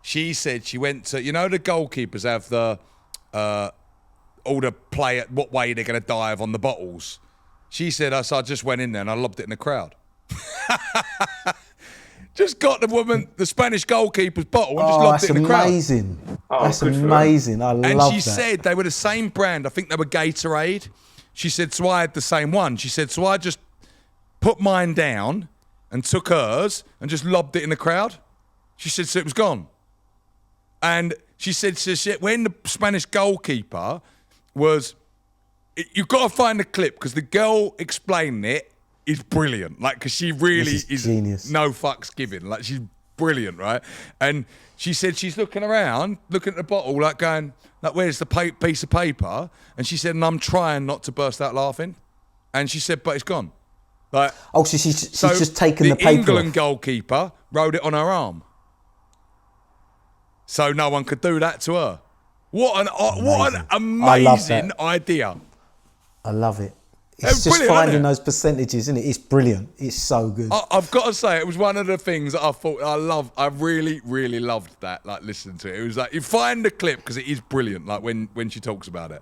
she said she went to, you know, the goalkeepers have the all the play at what way they're going to dive on the bottles. She said, I just went in there and I lobbed it in the crowd. Just got the Spanish goalkeeper's bottle and just lobbed it in the crowd. That's amazing. Oh, That's good for her. amazing. I And love she that. said they were the same brand. I think they were Gatorade. She said, so I had the same one. She said, so I just put mine down and took hers and just lobbed it in the crowd. She said, so it was gone. And she said, when the Spanish goalkeeper was... You've got to find the clip because the girl explaining it is brilliant. Like, because she really This is genius. no fucks given. Like, she's brilliant, right? And she said she's looking around, looking at the bottle, like going, like, where's the piece of paper? And she said, and I'm trying not to burst out laughing. And she said, but it's gone. Like, Oh, so she's just taken the paper England off. goalkeeper wrote it on her arm, so no one could do that to her. What an I love that. amazing idea! I love it. It's It's just brilliant, finding isn't it? those percentages, isn't it? It's brilliant. It's so good. I've got to say, it was one of the things that I thought I really, really loved that. Like listening to it, it was like you find the clip because it is brilliant. Like when she talks about it.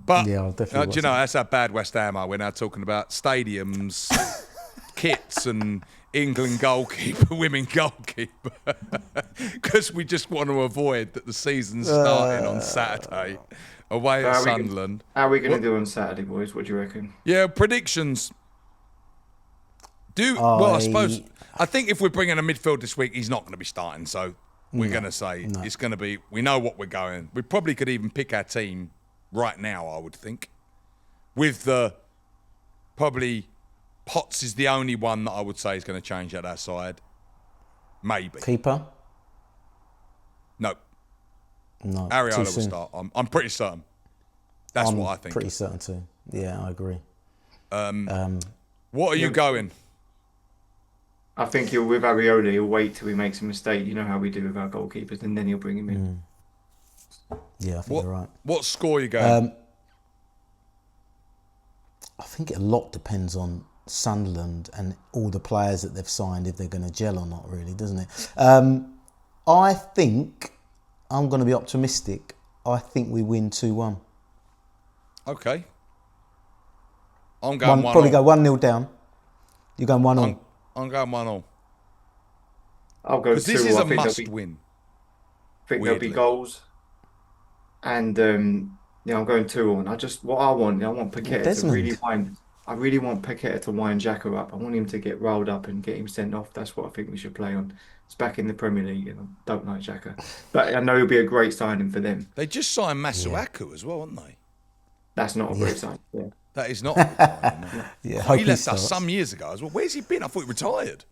But Yeah, I'll definitely do you know watch that's how bad West Ham are. We're now talking about stadiums, kits, and England goalkeeper, women goalkeeper, because we just want to avoid that the season's starting on Saturday away at Sunderland. How are we going to do on Saturday, boys? What do you reckon? Yeah, predictions. I suppose. I think if we're bringing a midfield this week, he's not going to be starting. So we're going to say it's going to be. We know what we're going. We probably could even pick our team right now. I would think. With the probably Potts is the only one that I would say is going to change at that side. Maybe. Keeper? No. No. Ariola too will soon. start. I'm pretty certain. That's I'm what I think. pretty certain too. Yeah, I agree. What are you going? I think with Ariola, he'll wait till he makes a mistake. You know how we do with our goalkeepers, and then he'll bring him in. Yeah, I think you're right. What score are you going? I think a lot depends on Sunderland and all the players that they've signed, if they're going to gel or not, really, doesn't it? I think I'm going to be optimistic. I think we win 2-1. Okay. I'm going 1-0. Probably go 1-0 down. You're going 1-0. I'm going 1-0. I'll go 2. Because this is I a think must-win. there'll be weirdly. goals, and I'm going 2-1. I want Paqueta to Desmond. really wind. I really want Paqueta to wind Xhaka up. I want him to get rolled up and get him sent off. That's what I think we should play on. It's back in the Premier League, and I don't like Xhaka, but I know he'll be a great signing for them. They just signed Masuaku as well, haven't they? That's not a great sign. Yeah. That is not. No. Yeah, Oh, hope he he left starts. us some years ago as well. Where's he been? I thought he retired.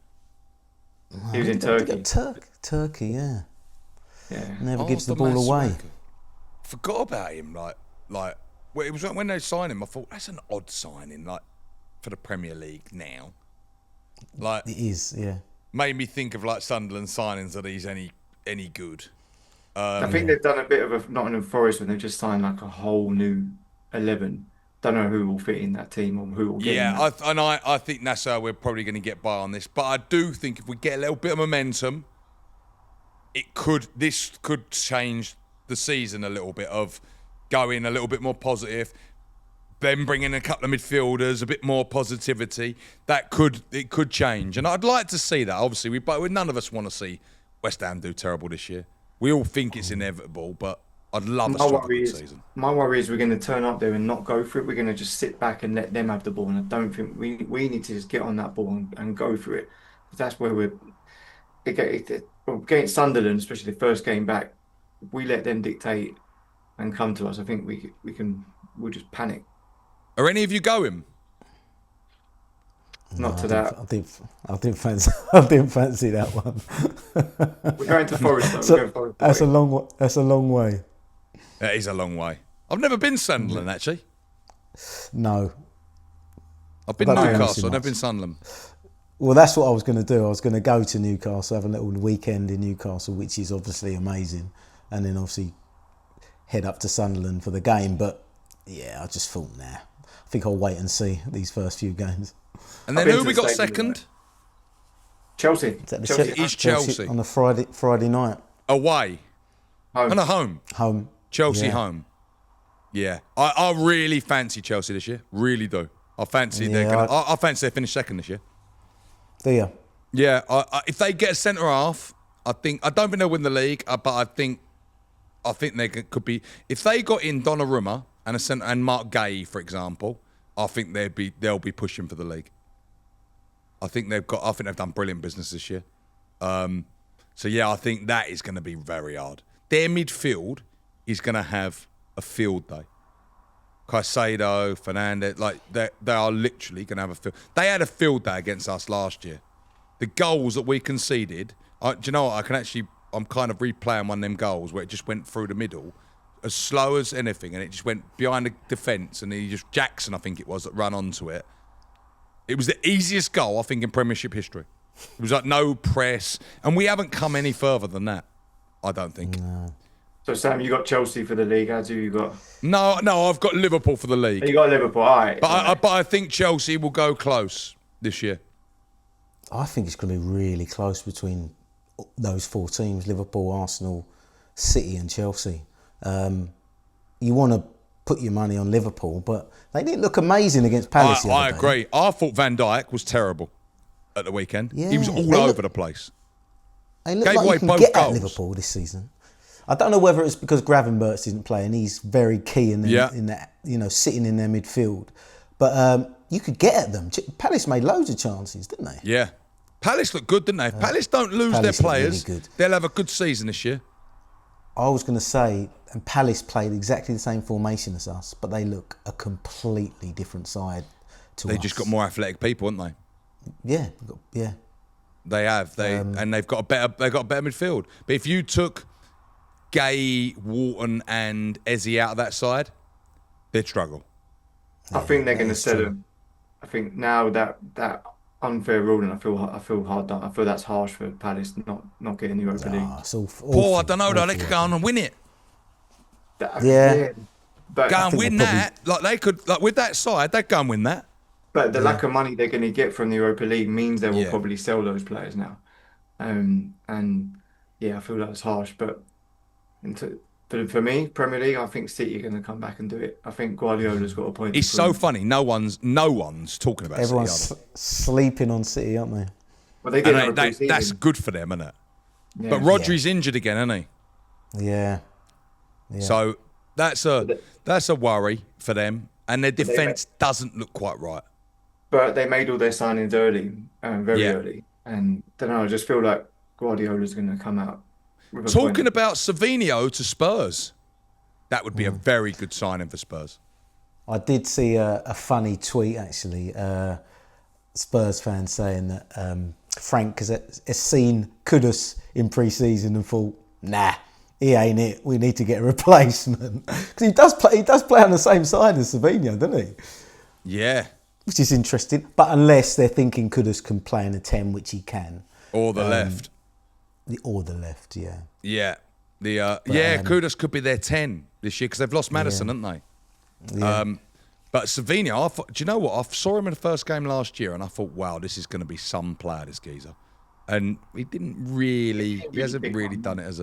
He was in Turkey. Turkey, yeah. Yeah. Never Oh, gives the for ball away. Masuaku. Forgot about him. Like well, it was when they signed him. I thought that's an odd signing. Like for the Premier League now. Like It is, yeah. made me think of like Sunderland signings. Are these any good? I think they've done a bit of a Nottingham Forest when they've just signed like a whole new 11. Don't know who will fit in that team or who will get in Yeah, that. I think that's how we're probably going to get by on this. But I do think if we get a little bit of momentum, this could change the season a little bit, of going a little bit more positive, then bringing in a couple of midfielders, a bit more positivity. It could change, and I'd like to see that. Obviously, none of us want to see West Ham do terrible this year. We all think it's inevitable, but I'd love a stronger good season. My worry is we're going to turn up there and not go for it. We're going to just sit back and let them have the ball. And I don't think we need to just get on that ball and go for it. That's where we're against Sunderland, especially the first game back. If we let them dictate and come to us, I think we'll just panic. Are any of you going? Not to that. I didn't fancy that one. We're going to Forest though. That's a long way. That is a long way. I've never been Sunderland actually. No. I've been Newcastle. I've never been Sunderland. Well, that's what I was going to do. I was going to go to Newcastle, have a little weekend in Newcastle, which is obviously amazing, and then obviously head up to Sunderland for the game. But yeah, I just thought, I think I'll wait and see these first few games. And then who we got second? Chelsea. It is Chelsea on a Friday night. Away. Home. And a home. Home. Chelsea home. Yeah, I really fancy Chelsea this year. Really do. I fancy I fancy they finish second this year. Do you? Yeah. If they get a centre half, I don't think they'll win the league. But I think they could be. If they got in Donnarumma and a centre and Mark Gay, for example, I think they'll be pushing for the league. I think they've done brilliant business this year. So yeah, I think that is going to be very hard. Their midfield is going to have a field day. Caicedo, Fernández, like they are literally going to have a field. They had a field day against us last year. The goals that we conceded, do you know what? I'm kind of replaying one of them goals where it just went through the middle, as slow as anything, and it just went behind the defence, and Jackson, I think it was, that ran onto it. It was the easiest goal, I think, in Premiership history. It was like no press, and we haven't come any further than that, I don't think. No. So, Sam, you got Chelsea for the league. As you got? No, I've got Liverpool for the league. You got Liverpool, all right. But I think Chelsea will go close this year. I think it's going to be really close between those four teams: Liverpool, Arsenal, City, and Chelsea. You want to put your money on Liverpool, but they didn't look amazing against Palace. I agree. I thought Van Dijk was terrible at the weekend. Yeah, he was all over the place. They look Gave like away you can both get goals. at Liverpool this season. I don't know whether it's because Gravenberch isn't playing. He's very key in that, sitting in their midfield. But you could get at them. Palace made loads of chances, didn't they? Yeah. Palace look good, didn't they? If Palace don't lose Palace their players, really good. They'll have a good season this year. I was going to say, and Palace played exactly the same formation as us, but they look a completely different side to us. They just got more athletic people, haven't they? Yeah. They have. And they've got a better midfield. But if you took Gay, Wharton, and Eze out of that side, they'd struggle. I think they're going to sell him. I think now that unfair ruling, I feel hard done. I feel that's harsh for Palace not getting the Europa League. Paul, I don't know though. They could go on and win it. But Go and win that. Like they could, like with that side, they'd go and win that. But the lack of money they're going to get from the Europa League means they will probably sell those players now. And I feel that's harsh. But for me, Premier League, I think City are going to come back and do it. I think Guardiola's got a point. It's so funny. No one's talking about Everyone's City. sleeping on City, aren't they? Well, they did. That's good for them, isn't it? Yeah. But Rodri's injured again, isn't he? Yeah. So that's a worry for them, and their defence doesn't look quite right. But they made all their signings early, very early, and I don't know. I just feel like Guardiola's going to come out. Talking about Savinho to Spurs, that would be a very good signing for Spurs. I did see a funny tweet actually. Spurs fans saying that Frank has seen Kudus in pre-season and thought, nah, he ain't it. We need to get a replacement because he does play on the same side as Savinho, doesn't he? Yeah, which is interesting. But unless they're thinking Kudus can play in a 10, which he can, or the left. Or the left, yeah. Yeah. Kudus could be their 10 this year because they've lost Maddison, haven't they? Yeah. But Savinho, do you know what? I saw him in the first game last year and I thought, wow, this is going to be some player, this geezer. And he hasn't really done it, has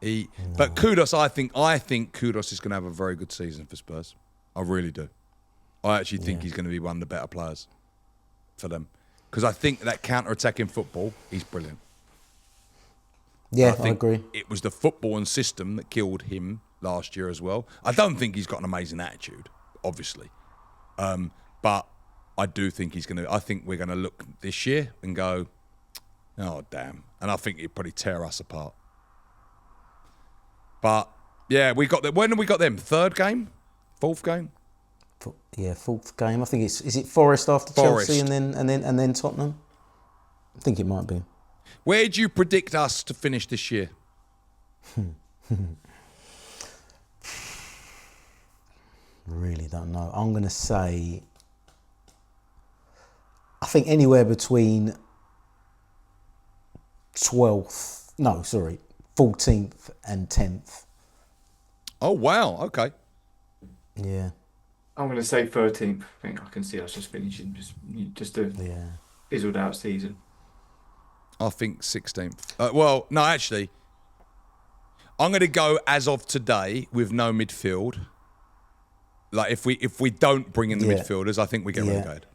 he? But Kudus, I think Kudus is going to have a very good season for Spurs. I really do. I actually think he's going to be one of the better players for them. Because I think that counter-attacking football, he's brilliant. Yeah, I think agree. it was the football and system that killed him last year as well. I don't think he's got an amazing attitude, obviously. But I do think I think we're going to look this year and go, oh, damn. And I think it'd probably tear us apart. But, yeah, we got them. When have we got them? Third game? Fourth game? Fourth game. I think is it Forest after Forest. Chelsea and then Tottenham? I think it might be. Where do you predict us to finish this year? Really don't know. I'm going to say, I think anywhere between 14th and 10th. Oh, wow. Okay. Yeah. I'm going to say 13th. I think I can see us just finishing just a fizzled out season. I think 16th. Well, no, actually, I'm going to go as of today with no midfield. Like if we don't bring in the midfielders, I think we get relegated.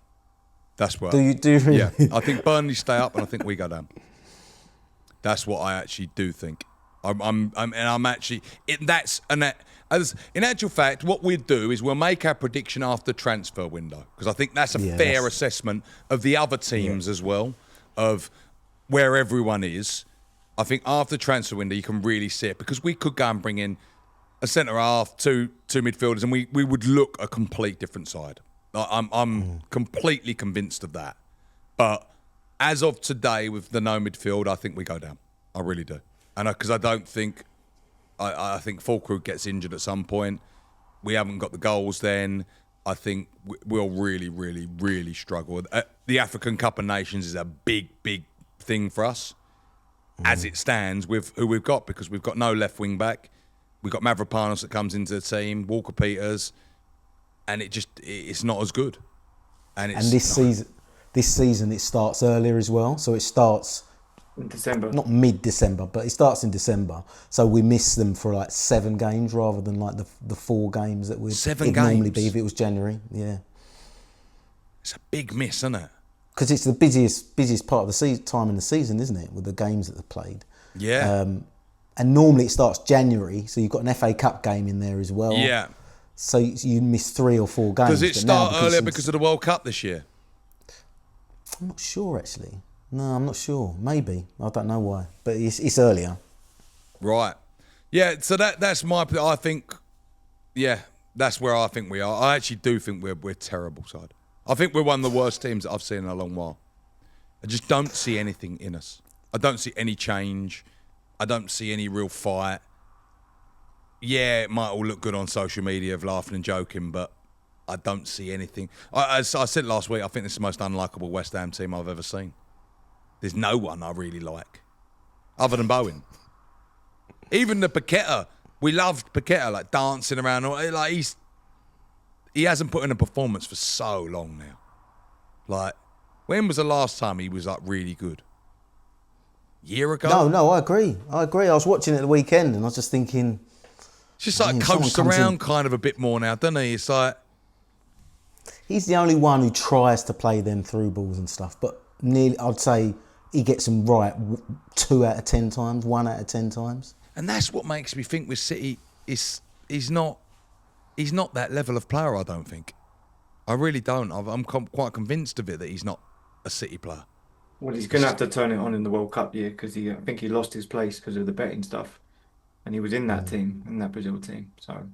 That's what. Do you really? Yeah, I think Burnley stay up, and I think we go down. That's what I actually do think. In actual fact, what we'd do is we'll make our prediction after transfer window, because I think that's a fair assessment of the other teams as well, of where everyone is. I think after transfer window you can really see it, because we could go and bring in a centre half, two midfielders, and we would look a complete different side. I'm completely convinced of that. But as of today, with the no midfield, I think we go down. I really do. And because I don't think, I think Fulkrug gets injured at some point. We haven't got the goals then. I think we'll really, really, really struggle. The African Cup of Nations is a big, big thing for us as it stands with who we've got, because we've got no left wing back. We've got Mavropanos that comes into the team, Walker Peters, and it's not as good. And this season it starts earlier as well, so it starts in December. Not mid-December, but it starts in December. So we miss them for like 7 games rather than like the 4 games that would normally be if it was January. Yeah, it's a big miss, isn't it? Because it's the busiest part of the time in the season, isn't it? With the games that they've played. Yeah. And normally it starts January, so you've got an FA Cup game in there as well. Yeah. So you miss 3 or 4 games. Does it start earlier because of the World Cup this year? I'm not sure, actually. No, I'm not sure. Maybe. I don't know why. But it's earlier. Right. Yeah, so that's my... I think... Yeah, that's where I think we are. I actually do think we're terrible side. I think we're one of the worst teams that I've seen in a long while. I just don't see anything in us. I don't see any change. I don't see any real fight. Yeah, it might all look good on social media of laughing and joking, but I don't see anything. As I said last week, I think this is the most unlikable West Ham team I've ever seen. There's no one I really like, other than Bowen. Even the Paqueta, we loved Paqueta, like dancing around. Like he hasn't put in a performance for so long now. Like, when was the last time he was like really good? Year ago? No, I agree. I was watching it at the weekend and I was just thinking... It's just like coasts around kind of a bit more now, doesn't he? It's like... He's the only one who tries to play them through balls and stuff, but I'd say he gets them right 2 out of 10 times, 1 out of 10 times. And that's what makes me think with City, he's not that level of player, I don't think. I really don't. I'm quite convinced of it that he's not a City player. Well, he's going to have to turn it on in the World Cup year, because I think he lost his place because of the betting stuff. And he was in that team, in that Brazil team. So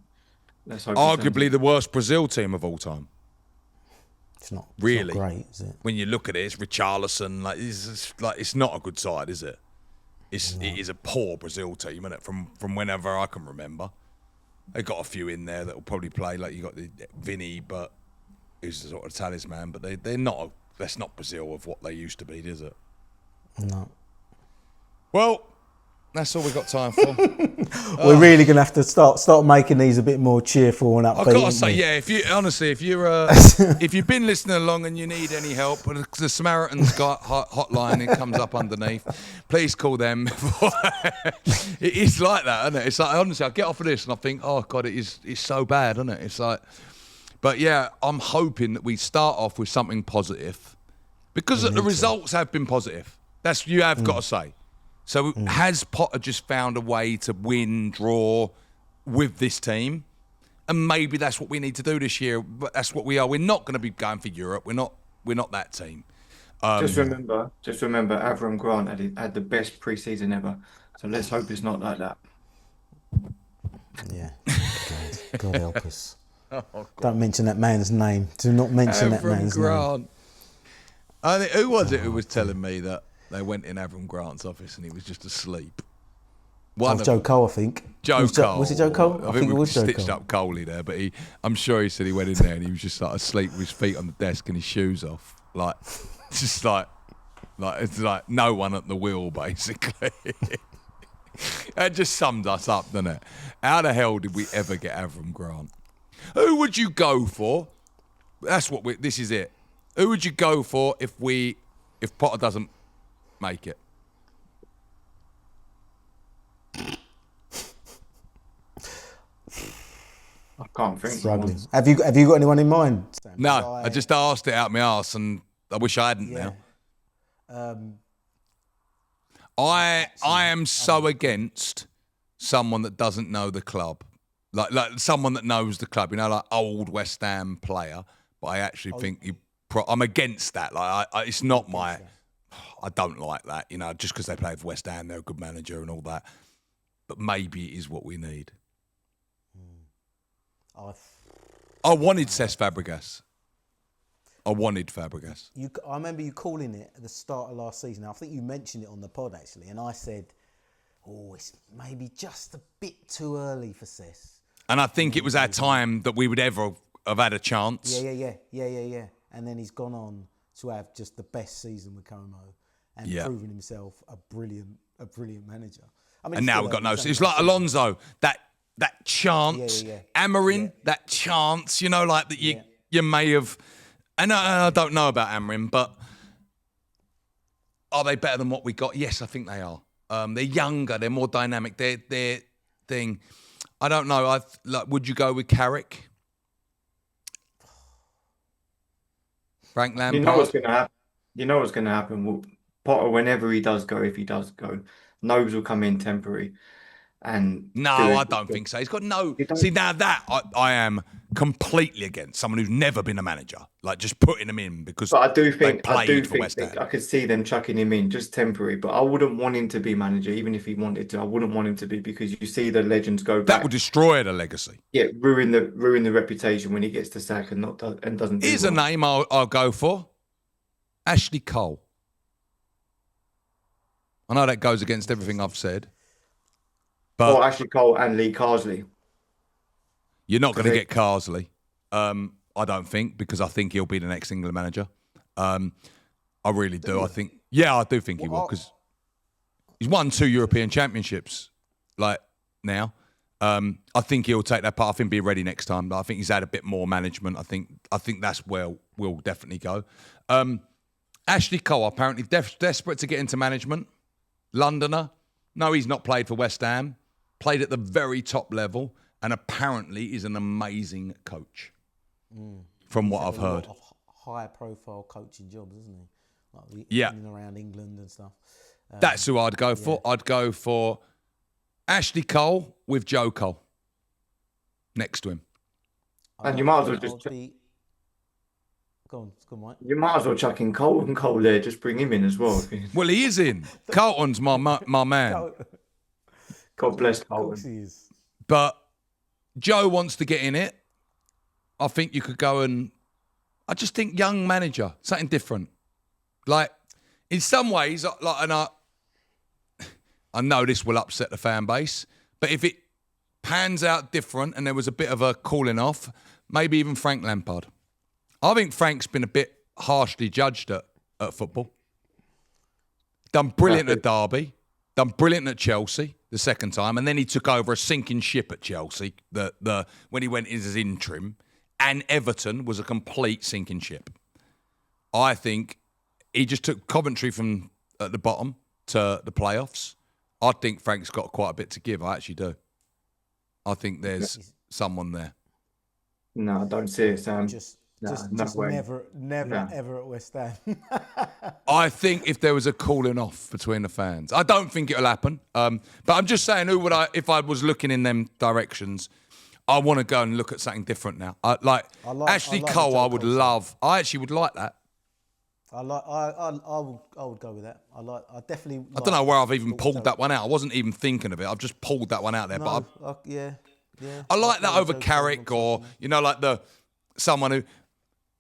let's hope. Arguably the worst Brazil team of all time. It's not really great, is it? When you look at it, it's Richarlison. It's not a good side, is it? It is a poor Brazil team, isn't it? From whenever I can remember, they got a few in there that will probably play. Like you got the Vinny, but who's the sort of talisman. But they're not. That's not Brazil of what they used to be, is it? No. Well, that's all we got time for. We're really gonna have to start making these a bit more cheerful and upbeat. I've got to say, yeah. If you've been listening along and you need any help, the Samaritans got hotline. It comes up underneath. Please call them. It is like that, isn't it? It's like, honestly, I get off of this and I think, oh God, it's so bad, isn't it? It's like. But yeah, I'm hoping that we start off with something positive, because the results have been positive. You have got to say. So has Potter just found a way to win, draw with this team? And maybe that's what we need to do this year. But that's what we are. We're not going to be going for Europe. We're not that team. Just remember, Avram Grant had the best preseason ever. So let's hope it's not like that. Yeah. God help us. Don't mention that man's name. Do not mention that man's Grant. name. I think, who was it who was telling me that they went in Avram Grant's office and he was just asleep? Joe Cole, I think. Joe Cole. Was it Joe Cole? I think it was Joe Cole. Stitched up Coley there, but I'm sure he said he went in there and he was just like asleep with his feet on the desk and his shoes off. Like, just like it's like no one at the wheel, basically. That just sums us up, doesn't it? How the hell did we ever get Avram Grant? Who would you go for? This is it. Who would you go for if Potter doesn't make it? I can't think. Struggling. Have you got anyone in mind, Sam? No, I just asked it out my arse, and I wish I hadn't now. I am so against someone that doesn't know the club, like someone that knows the club. Like old West Ham player, but I actually think I'm against that. Like it's not my. I don't like that. Just because they play for West Ham, they're a good manager and all that. But maybe it is what we need. I wanted Cesc Fabregas. I remember you calling it at the start of last season. I think you mentioned it on the pod, actually. And I said, it's maybe just a bit too early for Cesc. And I think it was our time that we would ever have had a chance. Yeah. And then he's gone on to have just the best season with Como and proven himself a brilliant manager. I mean, and now we've got no... It's like Alonso, that chance. Amorim, that chance, like that you may have... And I don't know about Amorim, but are they better than what we got? Yes, I think they are. They're younger, they're more dynamic. Their thing, I don't know. Would you go with Carrick? Frank Lampard? You know what's going to happen. Well, Potter, whenever he does go, if he does go, Nobes will come in temporary. And no, I don't think so. He's got no... See, now that I am completely against someone who's never been a manager, like just putting him in because I do think I could see them chucking him in just temporary, but I wouldn't want him to be manager, even if he wanted to. I wouldn't want him to be because you see the legends go back. That would destroy the legacy. Yeah, ruin the reputation when he gets the sack and doesn't. Here's a name I'll go for: Ashley Cole. I know that goes against everything I've said. But Ashley Cole and Lee Carsley. You're not going to get Carsley, I don't think, because I think he'll be the next England manager. I really do. I do think he will, because he's won 2 European Championships, now. I think he'll take that part. I think he'll be ready next time. But I think he's had a bit more management. I think that's where we'll definitely go. Ashley Cole, apparently desperate to get into management. Londoner. No, he's not played for West Ham. Played at the very top level, and apparently is an amazing coach. From what I've heard, high-profile coaching jobs, isn't he? In and around England and stuff. That's who I'd go for. I'd go for Ashley Cole with Joe Cole next to him. And you might as well just. Go on, Mike. You might as well chuck in Cole there. Just bring him in as well. Well, he is in. Carlton's my man. God bless Carlton. Of course he is. But Joe wants to get in it. I think you could go and... I just think young manager, something different. In some ways, and I know this will upset the fan base, but if it pans out different and there was a bit of a calling off, maybe even Frank Lampard. I think Frank's been a bit harshly judged at football. Done brilliant at Derby. Done brilliant at Chelsea the second time. And then he took over a sinking ship at Chelsea when he went in as interim. And Everton was a complete sinking ship. I think he just took Coventry from at the bottom to the playoffs. I think Frank's got quite a bit to give. I actually do. I think there's someone there. No, I don't see it, Sam. No just way. never, ever at West Ham. I think if there was a cooling off between the fans, I don't think it'll happen. But I'm just saying, who would I, if I was looking in them directions, I want to go and look at something different now. Ashley Cole, I would love. I actually would like that. I would go with that. I definitely. I don't know where I've even pulled that one out. I wasn't even thinking of it. I've just pulled that one out there. No, but yeah. I like that over Carrick or like someone who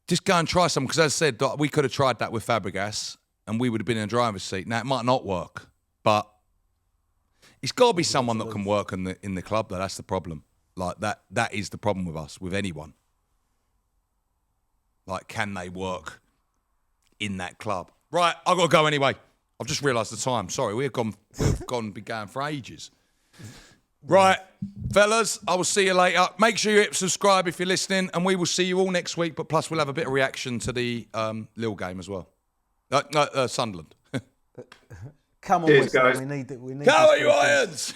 just go and try something. Because as I said, we could have tried that with Fabregas and we would have been in a driver's seat. Now it might not work, but it's got to be someone that can work in the club. Though that's the problem. Like that is the problem with us, with anyone. Like, can they work in that club? Right, I've got to go anyway. I've just realised the time. Sorry, we've been going for ages. Right, fellas, I will see you later. Make sure you hit subscribe if you're listening, and we will see you all next week. But plus, we'll have a bit of reaction to the Lille game as well. Sunderland. Come on, Cheers, guys. We need. Go, you Irons!